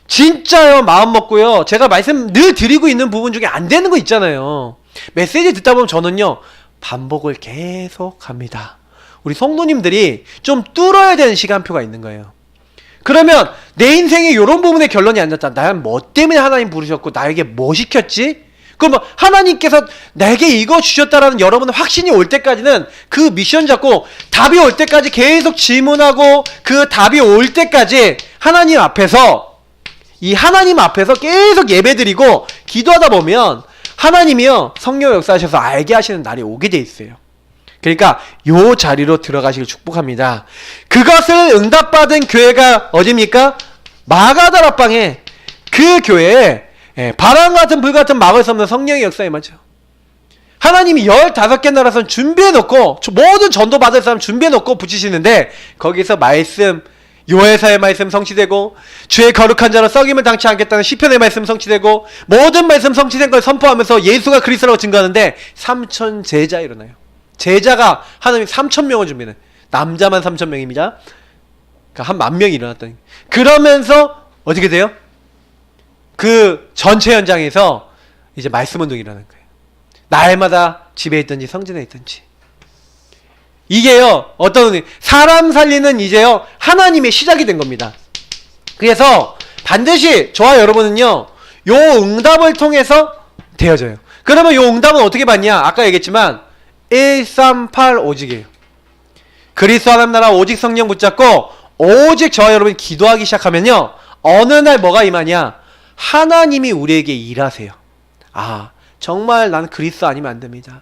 진짜요 마음 먹고요 제가 말씀 늘 드리고 있는 부분 중에 안 되는 거 있잖아요. 메시지 듣다 보면 저는요 반복을 계속 합니다. 우리 성도님들이 좀 뚫어야 되는 시간표가 있는 거예요. 그러면 내 인생에 이런 부분의 결론이 안 났다. 나는 뭐 때문에 하나님 부르셨고 나에게 뭐 시켰지? 그러면 하나님께서 내게 이거 주셨다라는 여러분의 확신이 올 때까지는 그 미션 잡고 답이 올 때까지 계속 질문하고 그 답이 올 때까지 하나님 앞에서 계속 예배드리고 기도하다 보면 하나님이요 성령 역사하셔서 알게 하시는 날이 오게 돼 있어요. 그러니까 요 자리로 들어가시길 축복합니다. 그것을 응답받은 교회가 어디입니까? 마가다 앞방에 그 교회에 바람 같은 불 같은 막을 수 없는 성령의 역사에 맞죠. 하나님이 15개 나라선 준비해놓고 모든 전도 받을 사람 준비해놓고 붙이시는데 거기서 말씀 요에사의 말씀 성취되고 주의 거룩한 자로 썩임을 당치 않겠다는 시편의 말씀 성취되고 모든 말씀 성취된 걸 선포하면서 예수가 그리스도라고 증거하는데 3,000 제자 일어나요. 제자가 하나님 3,000명을 준비는 남자만 3,000명입니다. 그러니까 한 10,000명이 일어났다니. 그러면서 어떻게 돼요? 그 전체 현장에서 이제 말씀 운동이 일어나는 거예요. 날마다 집에 있든지 성전에 있든지. 이게요 어떤 사람 살리는 이제요 하나님의 시작이 된 겁니다. 그래서 반드시 저와 여러분은요 요 응답을 통해서 되어져요. 그러면 요 응답은 어떻게 받냐? 아까 얘기했지만 138 오직이에요. 그리스도 하나님 나라 오직 성령 붙잡고 오직 저와 여러분이 기도하기 시작하면요, 어느 날 뭐가 임하냐? 하나님이 우리에게 일하세요. 아, 정말 나는 그리스도 아니면 안 됩니다.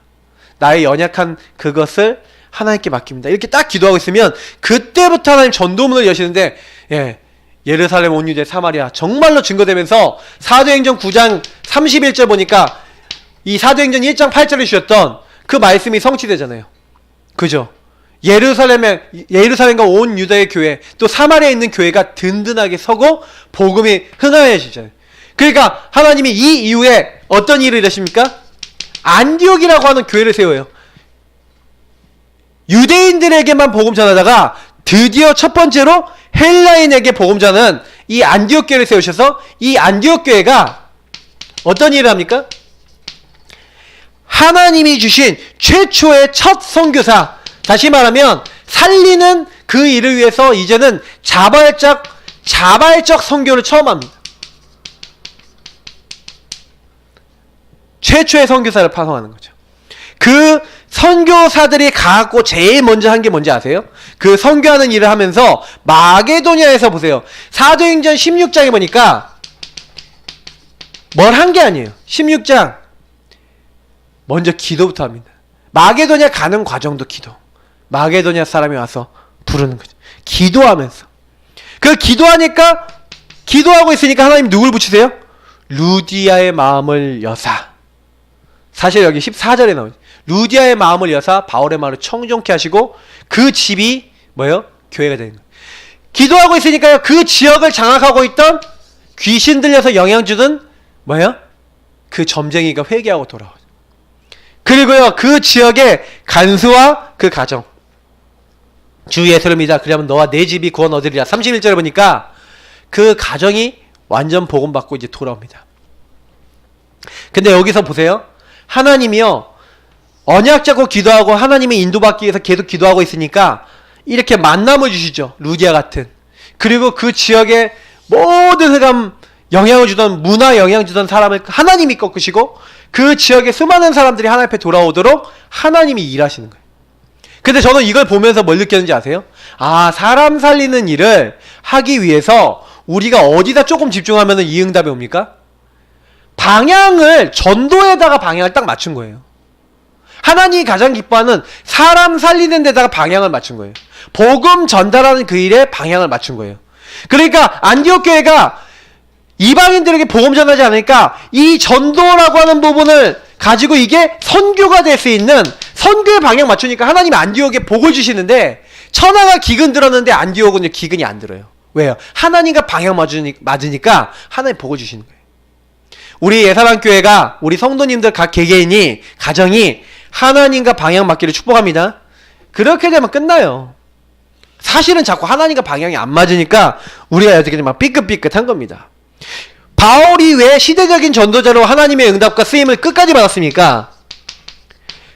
나의 연약한 그것을 하나님께 맡깁니다. 이렇게 딱 기도하고 있으면 그때부터 하나님 전도문을 여시는데, 예루살렘 온 유대 사마리아 정말로 증거되면서 사도행전 9장 31절 보니까 이 사도행전 1장 8절에 주셨던 그 말씀이 성취되잖아요. 그죠? 예루살렘과 온 유다의 교회, 또 사마리아에 있는 교회가 든든하게 서고 복음이 흥하여지잖아요. 그러니까 하나님이 이 이후에 어떤 일을 하십니까? 안디옥이라고 하는 교회를 세워요. 유대인들에게만 복음 전하다가 드디어 첫 번째로 헬라인에게 복음 전하는 이 안디옥 교회를 세우셔서 이 안디옥 교회가 어떤 일을 합니까? 하나님이 주신 최초의 첫 선교사, 다시 말하면 살리는 그 일을 위해서 이제는 자발적 선교를 처음 합니다. 최초의 선교사를 파송하는 거죠. 그 선교사들이 가고 제일 먼저 한 게 뭔지 아세요? 그 선교하는 일을 하면서 마게도냐에서 보세요. 사도행전 16장에 보니까 뭘 한 게 아니에요. 16장 먼저 기도부터 합니다. 마게도냐 가는 과정도 기도. 마게도냐 사람이 와서 부르는 거죠. 기도하면서. 그 기도하니까, 기도하고 있으니까 하나님 누굴 붙이세요? 루디아의 마음을 여사. 사실 여기 14절에 나오죠. 루디아의 마음을 여사 바울의 마음을 청종케 하시고 그 집이 뭐예요? 교회가 되는 거예요. 기도하고 있으니까요, 그 지역을 장악하고 있던 귀신 들려서 영향 주던 뭐예요? 그 점쟁이가 회개하고 돌아오죠. 그리고요, 그 지역의 간수와 그 가정, 주 예수를 믿어 그러면 너와 내 집이 구원 얻으리라. 31절에 보니까 그 가정이 완전 복음 받고 이제 돌아옵니다. 근데 여기서 보세요. 하나님이요, 언약 잡고 기도하고 하나님의 인도받기 위해서 계속 기도하고 있으니까 이렇게 만남을 주시죠. 루디아 같은. 그리고 그 지역의 모든 사람 영향을 주던, 문화 영향 주던 사람을 하나님이 꺾으시고 그 지역의 수많은 사람들이 하나님 앞에 돌아오도록 하나님이 일하시는 거예요. 근데 저는 이걸 보면서 뭘 느꼈는지 아세요? 아, 사람 살리는 일을 하기 위해서 우리가 어디다 조금 집중하면 이 응답이 옵니까? 방향을, 전도에다가 방향을 딱 맞춘 거예요. 하나님이 가장 기뻐하는 사람 살리는 데다가 방향을 맞춘 거예요. 복음 전달하는 그 일에 방향을 맞춘 거예요. 그러니까 안디옥 교회가 이방인들에게 복음 전하지 않으니까 이 전도라고 하는 부분을 가지고 이게 선교가 될 수 있는 선교의 방향 맞추니까 하나님이 안디옥에 복을 주시는데, 천하가 기근 들었는데 안디옥은 기근이 안 들어요. 왜요? 하나님과 방향 맞으니까 하나님 복을 주시는 거예요. 우리 예사랑교회가, 우리 성도님들 각 개개인이, 가정이 하나님과 방향 맞기를 축복합니다. 그렇게 되면 끝나요. 사실은 자꾸 하나님과 방향이 안 맞으니까 우리가 어떻게 막 삐끗삐끗한 겁니다. 바울이 왜 시대적인 전도자로 하나님의 응답과 쓰임을 끝까지 받았습니까?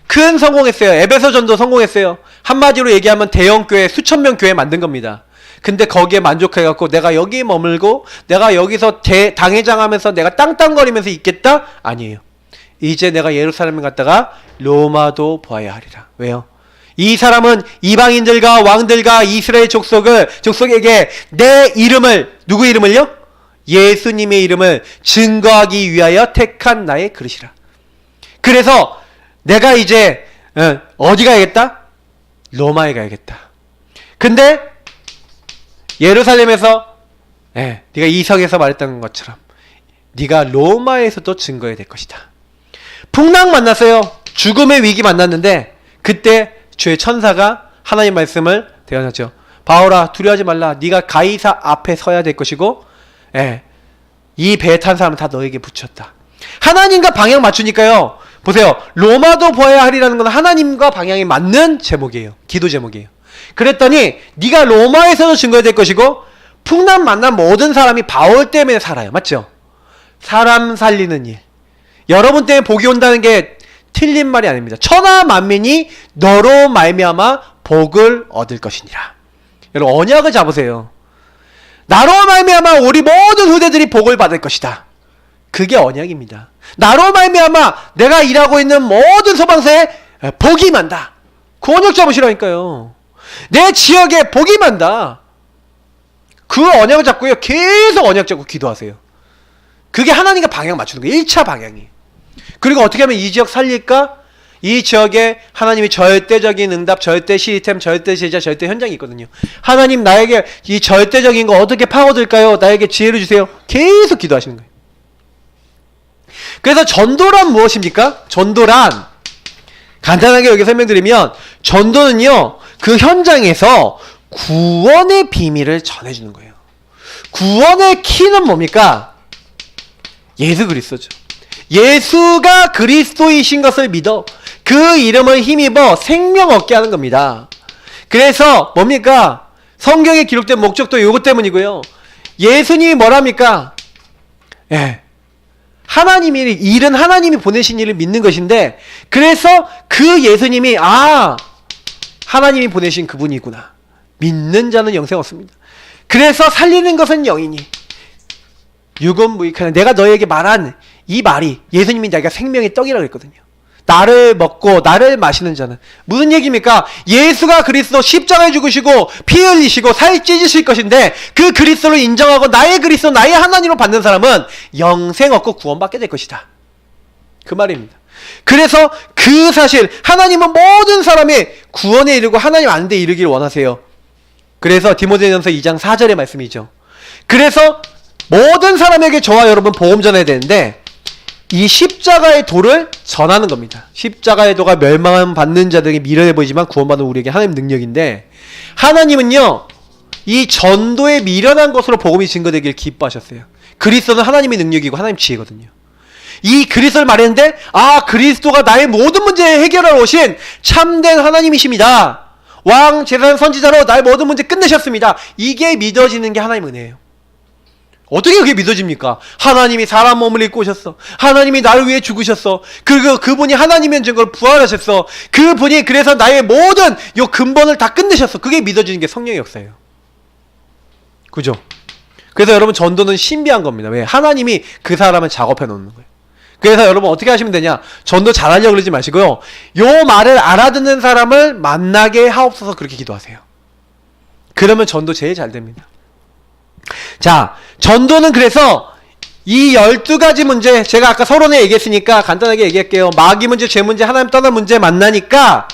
큰 성공했어요. 에베소 전도 성공했어요. 한마디로 얘기하면 대형교회, 수천 명 교회 만든 겁니다. 근데 거기에 만족해갖고 내가 여기 머물고 내가 여기서 당회장하면서 내가 땅땅거리면서 있겠다? 아니에요. 이제 내가 예루살렘에 갔다가 로마도 보아야 하리라. 왜요? 이 사람은 이방인들과 왕들과 이스라엘 족속에게 내 이름을, 누구 이름을요? 예수님의 이름을 증거하기 위하여 택한 나의 그릇이라. 그래서 내가 이제 어디 가야겠다? 로마에 가야겠다. 근데 예루살렘에서 네가 이성에서 말했던 것처럼 네가 로마에서도 증거해야 될 것이다. 풍랑 만났어요. 죽음의 위기 만났는데 그때 주의 천사가 하나님 말씀을 대언하죠. 바울아, 두려워하지 말라. 네가 가이사 앞에 서야 될 것이고 이 배에 탄 사람은 다 너에게 붙였다. 하나님과 방향 맞추니까요. 보세요. 로마도 보아야 하리라는 건 하나님과 방향이 맞는 제목이에요. 기도 제목이에요. 그랬더니 네가 로마에서도 증거해야 될 것이고, 풍랑 만난 모든 사람이 바울 때문에 살아요. 맞죠? 사람 살리는 일. 여러분 때문에 복이 온다는 게 틀린 말이 아닙니다. 천하 만민이 너로 말미암아 복을 얻을 것이니라. 여러분 언약을 잡으세요. 나로 말미암아 우리 모든 후대들이 복을 받을 것이다. 그게 언약입니다. 나로 말미암아 내가 일하고 있는 모든 소방서에 복이 임한다. 그 언약 잡으시라니까요. 내 지역에 복이 임한다. 그 언약을 잡고요. 계속 언약 잡고 기도하세요. 그게 하나님과 방향 맞추는 거예요. 1차 방향이. 그리고 어떻게 하면 이 지역 살릴까? 이 지역에 하나님이 절대적인 응답, 절대 시스템, 절대 제자, 절대 현장이 있거든요. 하나님 나에게 이 절대적인 거 어떻게 파고들까요? 나에게 지혜를 주세요. 계속 기도하시는 거예요. 그래서 전도란 무엇입니까? 전도란 간단하게 여기 설명드리면 전도는요. 그 현장에서 구원의 비밀을 전해주는 거예요. 구원의 키는 뭡니까? 예수 그리스도죠. 예수가 그리스도이신 것을 믿어 그 이름을 힘입어 생명 얻게 하는 겁니다. 그래서 뭡니까? 성경에 기록된 목적도 이것 때문이고요. 예수님이 뭐랍니까? 예. 하나님이 일은 하나님이 보내신 일을 믿는 것인데 그래서 그 예수님이 하나님이 보내신 그분이구나. 믿는 자는 영생 얻습니다. 그래서 살리는 것은 영이니 유건무익하는 내가 너에게 말한 이 말이 예수님이 내가 생명의 떡이라고 했거든요. 나를 먹고 나를 마시는 자는 무슨 얘기입니까? 예수가 그리스도 십자가에 죽으시고 피 흘리시고 살 찢으실 것인데 그 그리스도를 인정하고 나의 그리스도 나의 하나님으로 받는 사람은 영생 얻고 구원받게 될 것이다. 그 말입니다. 그래서 그 사실 하나님은 모든 사람이 구원에 이르고 하나님 아는 데 이르기를 원하세요. 그래서 디모데전서 2장 4절의 말씀이죠. 그래서 모든 사람에게 저와 여러분 복음 전해야 되는데 이 십자가의 도를 전하는 겁니다. 십자가의 도가 멸망을 받는 자들에게 미련해 보이지만 구원받는 우리에게 하나님 능력인데 하나님은요 이 전도에 미련한 것으로 복음이 증거되길 기뻐하셨어요. 그리스도는 하나님의 능력이고 하나님 지혜거든요. 이 그리스도를 말했는데 그리스도가 나의 모든 문제 해결하러 오신 참된 하나님이십니다. 왕, 제사장, 선지자로 나의 모든 문제 끝내셨습니다. 이게 믿어지는 게 하나님의 은혜예요. 어떻게 그게 믿어집니까? 하나님이 사람 몸을 입고 오셨어. 하나님이 나를 위해 죽으셨어. 그분이 하나님의 증거로 부활하셨어. 그분이 그래서 나의 모든 요 근본을 다 끝내셨어. 그게 믿어지는 게 성령의 역사예요. 그죠? 그래서 여러분 전도는 신비한 겁니다. 왜? 하나님이 그 사람을 작업해 놓는 거예요. 그래서 여러분 어떻게 하시면 되냐? 전도 잘하려고 그러지 마시고요. 요 말을 알아듣는 사람을 만나게 하옵소서 그렇게 기도하세요. 그러면 전도 제일 잘 됩니다. 자, 전도는 그래서 이 12가지 문제 제가 아까 서론에 얘기했으니까 간단하게 얘기할게요. 마귀 문제, 죄 문제, 하나님 떠난 문제 만나니까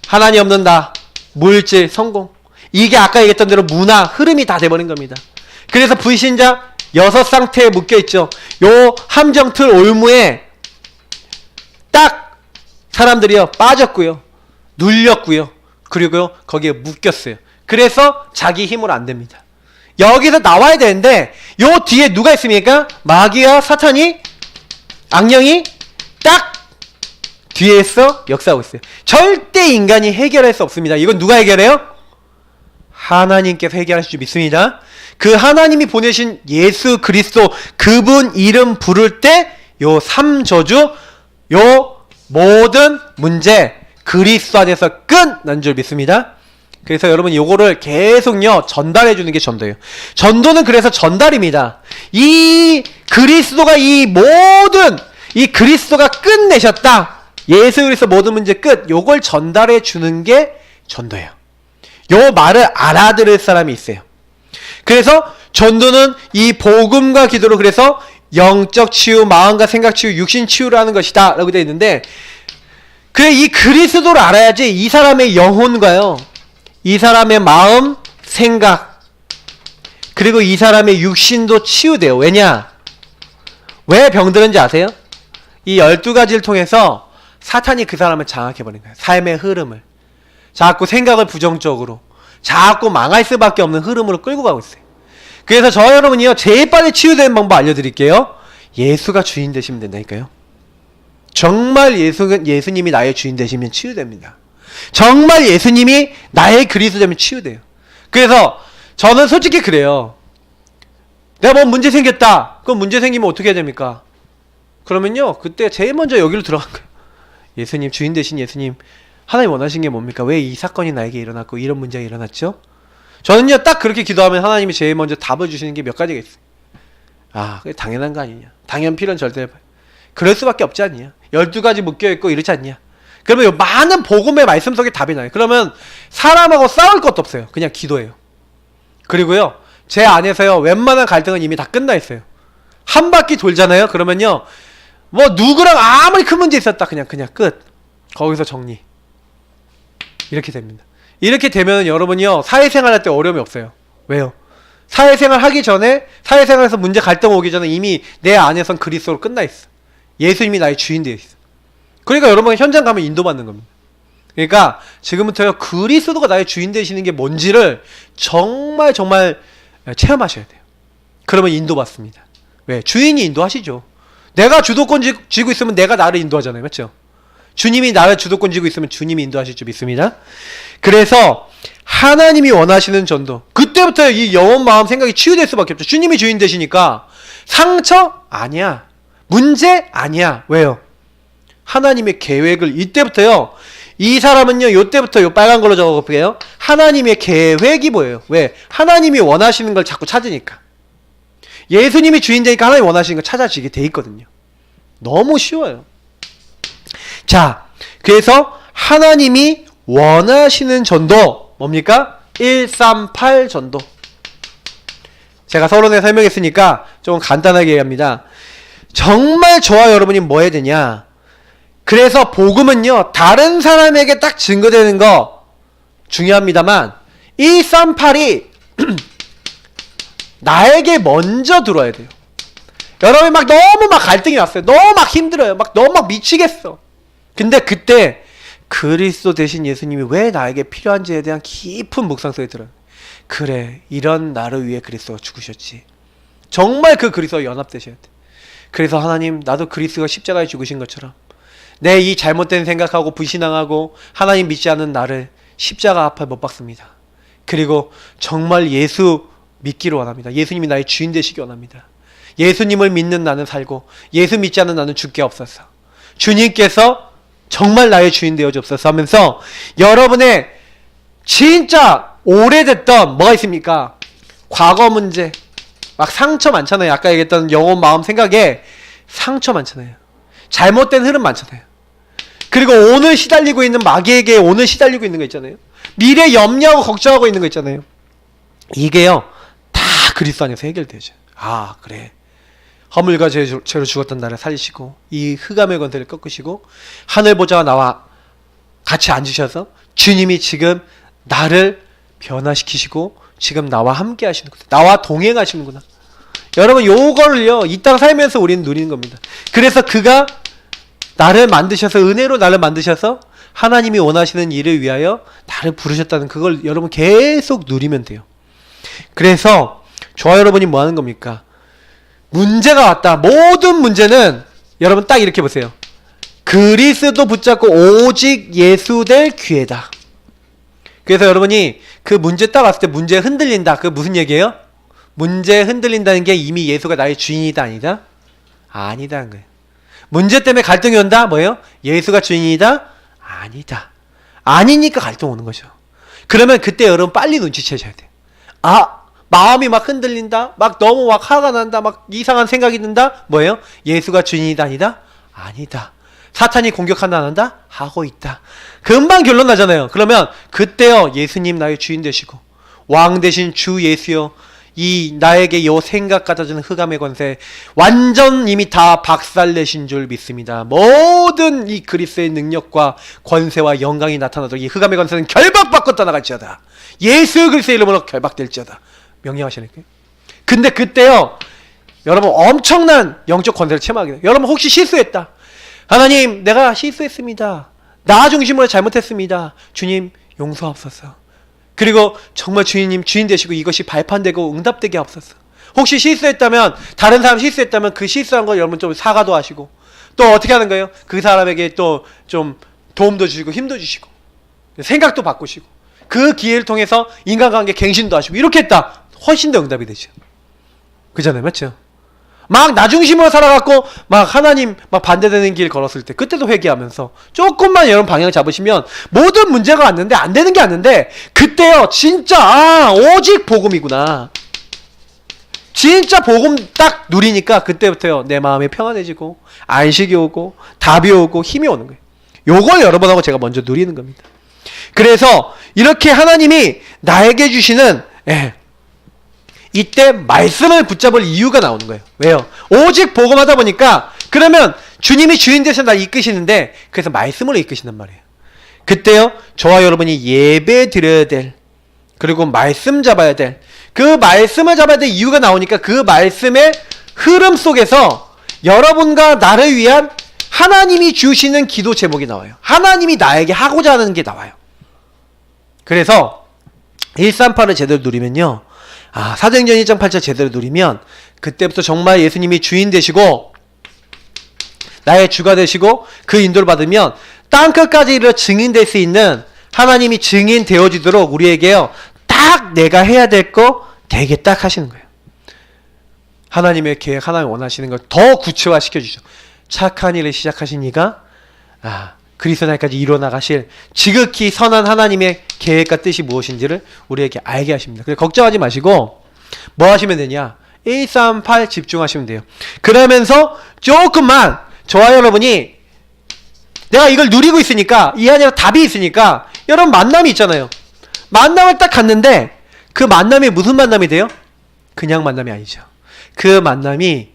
하나님 없는다. 물질, 성공. 이게 아까 얘기했던 대로 문화, 흐름이 다 돼버린 겁니다. 그래서 불신자 6상태에 묶여있죠. 요 함정틀 올무에 딱 사람들이요 빠졌고요. 눌렸고요. 그리고요 거기에 묶였어요. 그래서 자기 힘으로 안 됩니다. 여기서 나와야 되는데 요 뒤에 누가 있습니까? 마귀와 사탄이 악령이 딱 뒤에서 역사하고 있어요. 절대 인간이 해결할 수 없습니다. 이건 누가 해결해요? 하나님께서 해결하실 줄 믿습니다. 그 하나님이 보내신 예수 그리스도 그분 이름 부를 때 요 3저주 요 모든 문제 그리스도 안에서 끝난 줄 믿습니다. 그래서 여러분 요거를 계속요 전달해 주는 게 전도예요. 전도는 그래서 전달입니다. 이 그리스도가 이 모든 이 그리스도가 끝내셨다. 예수 그리스도 모든 문제 끝. 요걸 전달해 주는 게 전도예요. 요 말을 알아들을 사람이 있어요. 그래서 전도는 이 복음과 기도로 그래서 영적 치유, 마음과 생각 치유, 육신 치유를 하는 것이다 라고 되어 있는데 그래 이 그리스도를 알아야지 이 사람의 영혼과요 이 사람의 마음, 생각 그리고 이 사람의 육신도 치유돼요. 왜냐? 왜 병들은지 아세요? 이 12가지를 통해서 사탄이 그 사람을 장악해버린 거예요. 삶의 흐름을 자꾸 생각을 부정적으로 자꾸 망할 수밖에 없는 흐름으로 끌고 가고 있어요. 그래서 저 여러분이요 제일 빨리 치유되는 방법 알려드릴게요. 예수가 주인 되시면 된다니까요. 정말 예수님이 나의 주인 되시면 치유됩니다. 정말 예수님이 나의 그리스도 되면 치유돼요. 그래서 저는 솔직히 그래요. 내가 뭐 문제 생겼다. 그럼 문제 생기면 어떻게 해야 됩니까? 그러면요 그때 제일 먼저 여기로 들어간 거예요. 예수님, 주인 되신 예수님, 하나님 원하신 게 뭡니까? 왜 이 사건이 나에게 일어났고 이런 문제가 일어났죠? 저는요 딱 그렇게 기도하면 하나님이 제일 먼저 답을 주시는 게 몇 가지가 있어요. 아, 그게 당연한 거 아니냐. 당연 필요는 절대 그럴 수밖에 없지 않냐. 12가지 묶여있고 이렇지 않냐. 그러면 많은 복음의 말씀 속에 답이 나요. 그러면 사람하고 싸울 것도 없어요. 그냥 기도해요. 그리고요, 제 안에서요, 웬만한 갈등은 이미 다 끝나 있어요. 한 바퀴 돌잖아요. 그러면요, 뭐 누구랑 아무리 큰 문제 있었다, 그냥 끝. 거기서 정리. 이렇게 됩니다. 이렇게 되면 여러분이요, 사회생활 할 때 어려움이 없어요. 왜요? 사회생활 하기 전에, 사회생활에서 문제 갈등 오기 전에 이미 내 안에선 그리스도로 끝나 있어. 예수님이 나의 주인 되어 있어. 그러니까 여러분이 현장 가면 인도받는 겁니다. 그러니까 지금부터요, 그리스도가 나의 주인 되시는 게 뭔지를 정말 체험하셔야 돼요. 그러면 인도받습니다. 왜? 주인이 인도하시죠. 내가 주도권 쥐고 있으면 내가 나를 인도하잖아요. 맞죠? 주님이 나를 주도권 쥐고 있으면 주님이 인도하실 줄 믿습니다. 그래서 하나님이 원하시는 전도, 그때부터 이 영혼, 마음, 생각이 치유될 수밖에 없죠. 주님이 주인 되시니까 상처? 아니야. 문제? 아니야. 왜요? 하나님의 계획을 이때부터요, 이 사람은요, 요때부터 요 빨간 걸로 적어볼게요. 하나님의 계획이 뭐예요? 왜? 하나님이 원하시는 걸 자꾸 찾으니까. 예수님이 주인 되니까 하나님이 원하시는 걸 찾아지게 돼 있거든요. 너무 쉬워요. 자, 그래서 하나님이 원하시는 전도 뭡니까? 138 전도. 제가 서론에 설명했으니까 좀 간단하게 얘기합니다. 정말 저와 여러분이 뭐 해야 되냐? 그래서 복음은요, 다른 사람에게 딱 증거되는 거 중요합니다만 138이 나에게 먼저 들어야 돼요. 여러분이 너무 갈등이 왔어요. 너무 힘들어요. 너무 미치겠어. 근데 그때 그리스도 대신 예수님이 왜 나에게 필요한지에 대한 깊은 묵상 속에 들어요. 그래, 이런 나를 위해 그리스도가 죽으셨지. 정말 그 그리스도와 연합되셔야 돼. 그래서 하나님, 나도 그리스도가 십자가에 죽으신 것처럼 내 이 잘못된 생각하고 불신앙하고 하나님 믿지 않는 나를 십자가 앞에 못 박습니다. 그리고 정말 예수 믿기를 원합니다. 예수님이 나의 주인 되시기 원합니다. 예수님을 믿는 나는 살고 예수 믿지 않는 나는 죽게 없어서 주님께서 정말 나의 주인 되어 주옵소서 하면서 여러분의 진짜 오래됐던 뭐가 있습니까? 과거 문제, 상처 많잖아요. 아까 얘기했던 영혼, 마음, 생각에 상처 많잖아요. 잘못된 흐름 많잖아요. 그리고 오늘 시달리고 있는 마귀에게 오늘 시달리고 있는 거 있잖아요. 미래 염려하고 걱정하고 있는 거 있잖아요. 이게요, 다 그리스도 안에서 해결되죠. 아, 그래. 허물과 죄로 죽었던 나를 살리시고 이 흑암의 권세를 꺾으시고 하늘 보좌와 나와 같이 앉으셔서 주님이 지금 나를 변화시키시고 지금 나와 함께 하시는구나. 나와 동행하시는구나. 여러분, 요거를요, 이 땅 살면서 우리는 누리는 겁니다. 그래서 그가 나를 만드셔서, 은혜로 나를 만드셔서 하나님이 원하시는 일을 위하여 나를 부르셨다는 그걸 여러분 계속 누리면 돼요. 그래서 저와 여러분이 뭐 하는 겁니까? 문제가 왔다. 모든 문제는 여러분 딱 이렇게 보세요. 그리스도 붙잡고 오직 예수 될 기회다. 그래서 여러분이 그 문제 딱 왔을 때 문제 흔들린다. 그게 무슨 얘기예요? 문제 흔들린다는 게 이미 예수가 나의 주인이다, 아니다? 아니다는 거예요. 문제 때문에 갈등이 온다? 뭐예요? 예수가 주인이다? 아니다. 아니니까 갈등 오는 거죠. 그러면 그때 여러분 빨리 눈치채셔야 돼요. 아, 마음이 흔들린다? 너무 화가 난다? 이상한 생각이 든다? 뭐예요? 예수가 주인이다, 아니다? 아니다. 사탄이 공격한다, 안 한다? 하고 있다. 금방 결론 나잖아요. 그러면 그때요, 예수님 나의 주인 되시고 왕 대신 주 예수여, 이 나에게 요 생각 갖다주는 흑암의 권세 완전 이미 다 박살내신 줄 믿습니다. 모든 이 그리스도의 능력과 권세와 영광이 나타나도록 이 흑암의 권세는 결박받고 떠나갈지어다. 예수 그리스도의 이름으로 결박될지어다. 명령하시니까요. 근데 그때요, 여러분 엄청난 영적 권세를 체험하게 돼요. 여러분 혹시 실수했다. 하나님, 내가 실수했습니다. 나 중심으로 잘못했습니다. 주님 용서하옵소서. 그리고 정말 주인님 주인 되시고 이것이 발판되고 응답되게 하옵소서. 혹시 실수했다면, 다른 사람 실수했다면 그 실수한 거 여러분 좀 사과도 하시고 또 어떻게 하는 거예요? 그 사람에게 또 좀 도움도 주시고 힘도 주시고 생각도 바꾸시고 그 기회를 통해서 인간관계 갱신도 하시고 이렇게 했다. 훨씬 더 응답이 되죠. 그잖아요. 맞죠? 나 중심으로 살아갖고 하나님 반대되는 길 걸었을 때 그때도 회개하면서 조금만 여러분 방향을 잡으시면 모든 문제가 왔는데 안 되는 게 왔는데 그때요 진짜 오직 복음이구나. 진짜 복음 딱 누리니까 그때부터요 내 마음이 평안해지고 안식이 오고 답이 오고 힘이 오는 거예요. 요걸 여러분하고 제가 먼저 누리는 겁니다. 그래서 이렇게 하나님이 나에게 주시는 이때 말씀을 붙잡을 이유가 나오는 거예요. 왜요? 오직 복음하다 보니까 그러면 주님이 주인 되셔서 날 이끄시는데 그래서 말씀으로 이끄신단 말이에요. 그때요 저와 여러분이 예배 드려야 될 그리고 말씀 잡아야 될 그 말씀을 잡아야 될 이유가 나오니까 그 말씀의 흐름 속에서 여러분과 나를 위한 하나님이 주시는 기도 제목이 나와요. 하나님이 나에게 하고자 하는 게 나와요. 그래서 138을 제대로 누리면요 사도행전 1장 8절 제대로 누리면 그때부터 정말 예수님이 주인 되시고 나의 주가 되시고 그 인도를 받으면 땅끝까지 이르러 증인될 수 있는 하나님이 증인 되어지도록 우리에게요 딱 내가 해야 될 거 되게 딱 하시는 거예요. 하나님의 계획, 하나님 원하시는 걸 더 구체화시켜 주죠. 착한 일을 시작하신 이가 그리스도 날까지 이뤄나가실 지극히 선한 하나님의 계획과 뜻이 무엇인지를 우리에게 알게 하십니다. 그래서 걱정하지 마시고 뭐 하시면 되냐 138 집중하시면 돼요. 그러면서 조금만 저와 여러분이 내가 이걸 누리고 있으니까 이 안에 답이 있으니까 여러분 만남이 있잖아요. 만남을 딱 갔는데 그 만남이 무슨 만남이 돼요? 그냥 만남이 아니죠. 그 만남이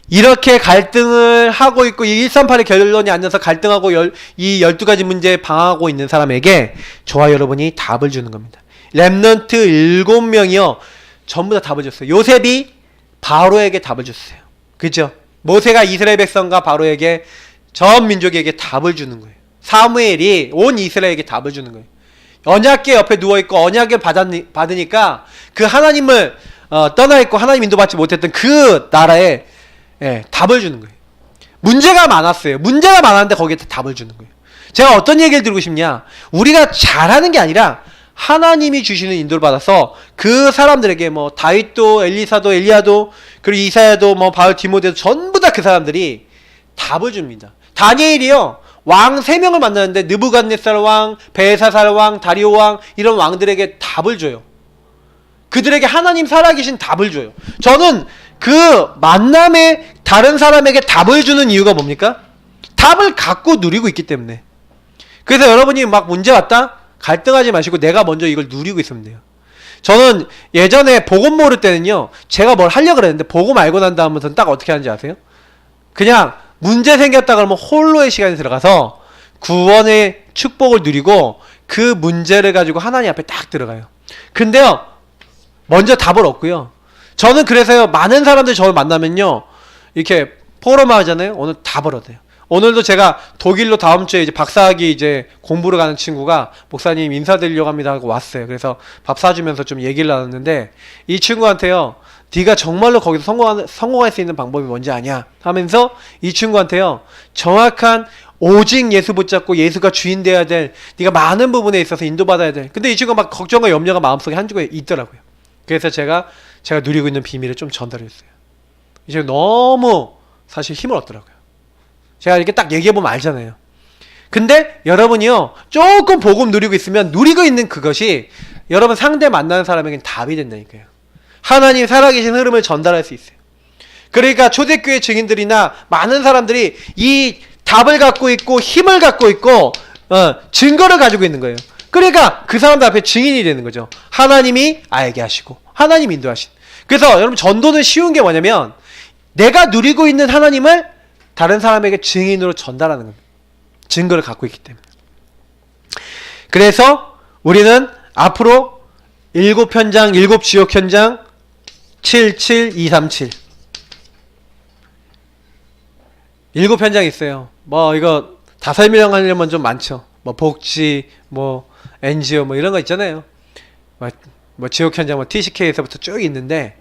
이렇게 갈등을 하고 있고 이 138의 결론이 안 나서 갈등하고 이 12가지 문제에 방황하고 있는 사람에게 저와 여러분이 답을 주는 겁니다. 렘넌트 7명이요 전부 다 답을 줬어요. 요셉이 바로에게 답을 줬어요. 그죠? 모세가 이스라엘 백성과 바로에게 전 민족에게 답을 주는 거예요. 사무엘이 온 이스라엘에게 답을 주는 거예요. 언약궤 옆에 누워있고 언약을 받으니까 그 하나님을 떠나있고 하나님 인도받지 못했던 그 나라에 답을 주는 거예요. 문제가 많았어요. 문제가 많았는데 거기에 답을 주는 거예요. 제가 어떤 얘기를 드리고 싶냐, 우리가 잘하는 게 아니라 하나님이 주시는 인도를 받아서 그 사람들에게 뭐 다윗도 엘리사도 엘리야도 그리고 이사야도 뭐 바울 디모데도 전부 다 그 사람들이 답을 줍니다. 다니엘이요 왕 3명을 만나는데 느부갓네살 왕, 벨사살 왕, 다리오 왕 이런 왕들에게 답을 줘요. 그들에게 하나님 살아계신 답을 줘요. 저는 그 만남에 다른 사람에게 답을 주는 이유가 뭡니까? 답을 갖고 누리고 있기 때문에. 그래서 여러분이 막 문제 왔다? 갈등하지 마시고 내가 먼저 이걸 누리고 있으면 돼요. 저는 예전에 복음 모를 때는요 제가 뭘 하려고 그랬는데 복음 알고 난 다음부터는 딱 어떻게 하는지 아세요? 그냥 문제 생겼다 그러면 홀로의 시간에 들어가서 구원의 축복을 누리고 그 문제를 가지고 하나님 앞에 딱 들어가요. 근데요 먼저 답을 얻고요. 저는 그래서요 많은 사람들이 저를 만나면요 이렇게 포럼 하잖아요. 오늘 답을 얻어요. 오늘도 제가 독일로 다음 주에 이제 박사학위 이제 공부를 가는 친구가 목사님 인사드리려고 합니다 하고 왔어요. 그래서 밥 사주면서 좀 얘기를 나눴는데 이 친구한테요 네가 정말로 거기서 성공할 수 있는 방법이 뭔지 아냐 하면서 이 친구한테요 정확한 오직 예수 붙잡고 예수가 주인 돼야 될 네가 많은 부분에 있어서 인도받아야 될 근데 이 친구가 막 걱정과 염려가 마음속에 한 주가 있더라고요. 그래서 제가 누리고 있는 비밀을 좀 전달했어요. 이 친구 너무 사실 힘을 얻더라고요. 제가 이렇게 딱 얘기해보면 알잖아요. 근데 여러분이요 조금 복음 누리고 있으면 누리고 있는 그것이 여러분 상대 만나는 사람에게는 답이 된다니까요. 하나님 살아계신 흐름을 전달할 수 있어요. 그러니까 초대교회 증인들이나 많은 사람들이 이 답을 갖고 있고 힘을 갖고 있고 증거를 가지고 있는 거예요. 그러니까 그 사람들 앞에 증인이 되는 거죠. 하나님이 알게 하시고 하나님 인도하신. 그래서 여러분 전도는 쉬운 게 뭐냐면 내가 누리고 있는 하나님을 다른 사람에게 증인으로 전달하는 겁니다. 증거를 갖고 있기 때문에. 그래서 우리는 앞으로 7현장, 7지옥현장 77237 7현장 있어요. 뭐 이거 다 설명하려면 좀 많죠. 뭐 복지, 뭐 NGO 뭐 이런 거 있잖아요. 뭐 지옥현장 뭐 TCK에서부터 쭉 있는데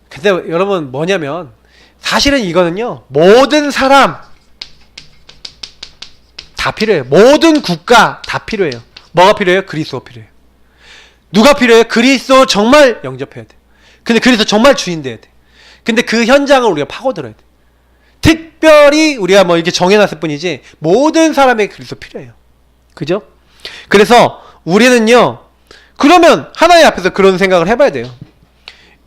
근데 여러분 뭐냐면 사실은 이거는요 모든 사람 다 필요해요. 모든 국가 다 필요해요. 뭐가 필요해요? 그리스도가 필요해요. 누가 필요해요? 그리스도 정말 영접해야 돼. 근데 그리스도 정말 주인 돼야 돼. 근데 그 현장을 우리가 파고들어야 돼. 특별히 우리가 뭐 이렇게 정해놨을 뿐이지 모든 사람에게 그리스도 필요해요. 그죠? 그래서 우리는요 그러면 하나님 앞에서 그런 생각을 해봐야 돼요.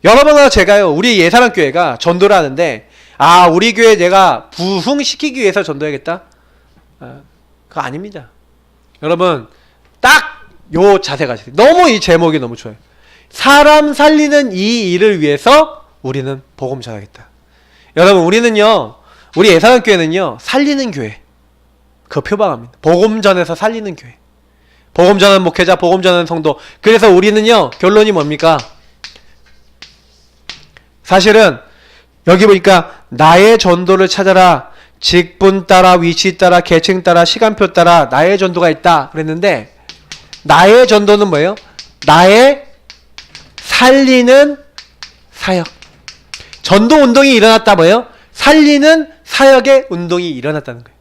여러분과 제가요, 우리 예사랑교회가 전도를 하는데, 아, 우리 교회 내가 부흥시키기 위해서 전도해야겠다? 그거 아닙니다. 여러분, 딱 요 자세가 있어요. 너무 이 제목이 너무 좋아요. 사람 살리는 이 일을 위해서 우리는 복음 전하겠다. 여러분, 우리는요, 우리 예사랑교회는요, 살리는 교회. 그거 표방합니다. 복음 전해서 살리는 교회. 복음 전하는 목회자, 복음 전하는 성도. 그래서 우리는요, 결론이 뭡니까? 사실은 여기 보니까 나의 전도를 찾아라. 직분 따라, 위치 따라, 계층 따라, 시간표 따라 나의 전도가 있다 그랬는데, 나의 전도는 뭐예요? 나의 살리는 사역. 전도 운동이 일어났다 뭐예요? 살리는 사역의 운동이 일어났다는 거예요.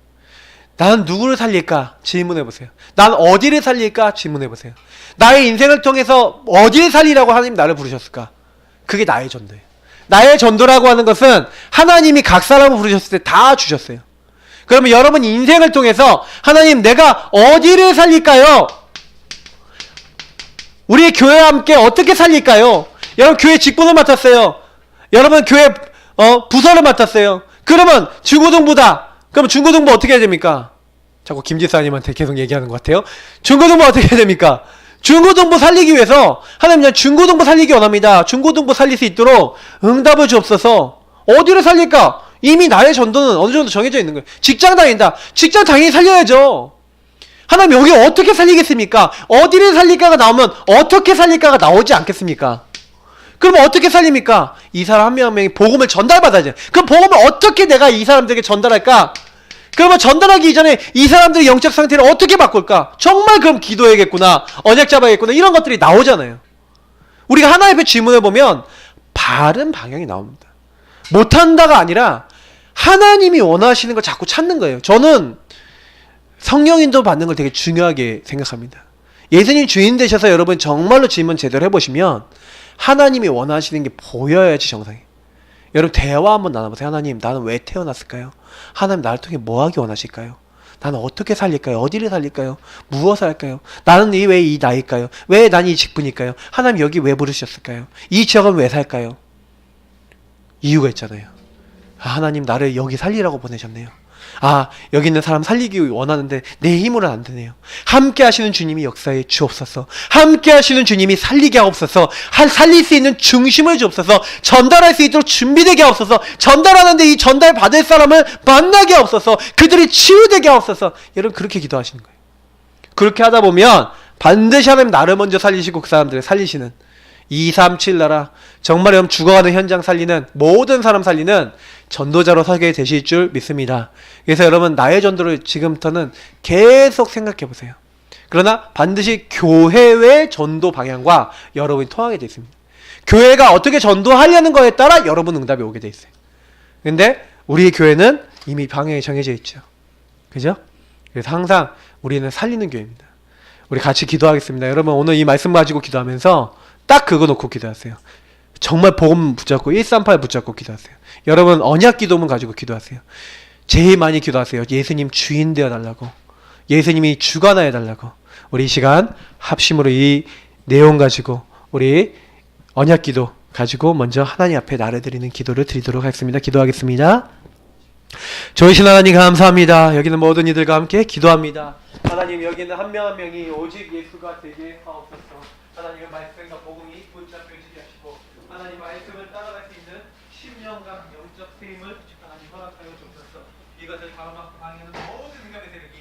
나는 누구를 살릴까? 질문해보세요. 난 어디를 살릴까? 질문해보세요. 나의 인생을 통해서 어디를 살리라고 하나님 나를 부르셨을까? 그게 나의 전도예요. 나의 전도라고 하는 것은 하나님이 각 사람을 부르셨을 때 다 주셨어요. 그러면 여러분 인생을 통해서 하나님 내가 어디를 살릴까요? 우리 교회와 함께 어떻게 살릴까요? 여러분 교회 직분을 맡았어요. 여러분 교회 부서를 맡았어요. 그러면 중고등부다. 그럼 중고등부 어떻게 해야 됩니까? 자꾸 김지사님한테 계속 얘기하는 것 같아요. 중고등부 어떻게 해야 됩니까? 중고등부 살리기 위해서 하나님 중고등부 살리기 원합니다. 중고등부 살릴 수 있도록 응답을 주옵소서. 어디를 살릴까? 이미 나의 전도는 어느 정도 정해져 있는 거예요. 직장 다닌다. 직장 당연히 살려야죠. 하나님 여기 어떻게 살리겠습니까? 어디를 살릴까가 나오면 어떻게 살릴까가 나오지 않겠습니까? 그럼 어떻게 살립니까? 이 사람 한 명 한 명이 복음을 전달받아야죠. 그럼 복음을 어떻게 내가 이 사람들에게 전달할까? 그러면 전달하기 이전에 이 사람들의 영적 상태를 어떻게 바꿀까? 정말 그럼 기도해야겠구나, 언약 잡아야겠구나, 이런 것들이 나오잖아요. 우리가 하나님 앞에 질문해보면 바른 방향이 나옵니다. 못한다가 아니라 하나님이 원하시는 걸 자꾸 찾는 거예요. 저는 성령인도 받는 걸 되게 중요하게 생각합니다. 예수님 주인 되셔서 여러분 정말로 질문 제대로 해보시면 하나님이 원하시는 게 보여야지 정상이에요. 여러분 대화 한번 나눠보세요. 하나님 나는 왜 태어났을까요? 하나님 나를 통해 뭐 하기 원하실까요? 나는 어떻게 살릴까요? 어디를 살릴까요? 무엇을 할까요? 나는 왜 이 나이일까요? 왜 난 이 직분일까요? 하나님 여기 왜 부르셨을까요? 이 지역은 왜 살까요? 이유가 있잖아요. 아, 하나님 나를 여기 살리라고 보내셨네요. 아, 여기 있는 사람 살리기 원하는데 내 힘으로는 안 되네요. 함께 하시는 주님이 역사에 주옵소서. 함께 하시는 주님이 살리게 하옵소서. 살릴 수 있는 중심을 주옵소서. 전달할 수 있도록 준비되게 하옵소서. 전달하는데 이 전달 받을 사람을 만나게 하옵소서. 그들이 치유되게 하옵소서. 여러분 그렇게 기도하시는 거예요. 그렇게 하다 보면 반드시 하나님 나를 먼저 살리시고 그 사람들을 살리시는 237 나라, 정말 여러분 죽어가는 현장 살리는, 모든 사람 살리는 전도자로 서게 되실 줄 믿습니다. 그래서 여러분 나의 전도를 지금부터는 계속 생각해 보세요. 그러나 반드시 교회의 전도 방향과 여러분이 통하게 되어 있습니다. 교회가 어떻게 전도하려는 거에 따라 여러분 응답이 오게 되어 있어요. 근데 우리 교회는 이미 방향이 정해져 있죠. 그죠? 그래서 항상 우리는 살리는 교회입니다. 우리 같이 기도하겠습니다. 여러분 오늘 이 말씀 가지고 기도하면서 딱 그거 놓고 기도하세요. 정말 복음 붙잡고 138 붙잡고 기도하세요. 여러분 언약 기도문 가지고 기도하세요. 제일 많이 기도하세요. 예수님 주인 되어 달라고. 예수님이 주관하여 달라고. 우리 이 시간 합심으로 이 내용 가지고 우리 언약 기도 가지고 먼저 하나님 앞에 나를 드리는 기도를 드리도록 하겠습니다. 기도하겠습니다. 좋으신 하나님 감사합니다. 여기는 모든 이들과 함께 기도합니다. 하나님 여기는 한 명 한 명이 오직 예수가 되게 하옵소서. 하나님의 말씀과 복음이 붙잡혀지게 하시고 하나님 말씀을 따라갈 수 있는 10년간 영적 세임을 하나님 허락하여 주옵소서. 이것을 바로막 방해하는 모든 인간의 세력이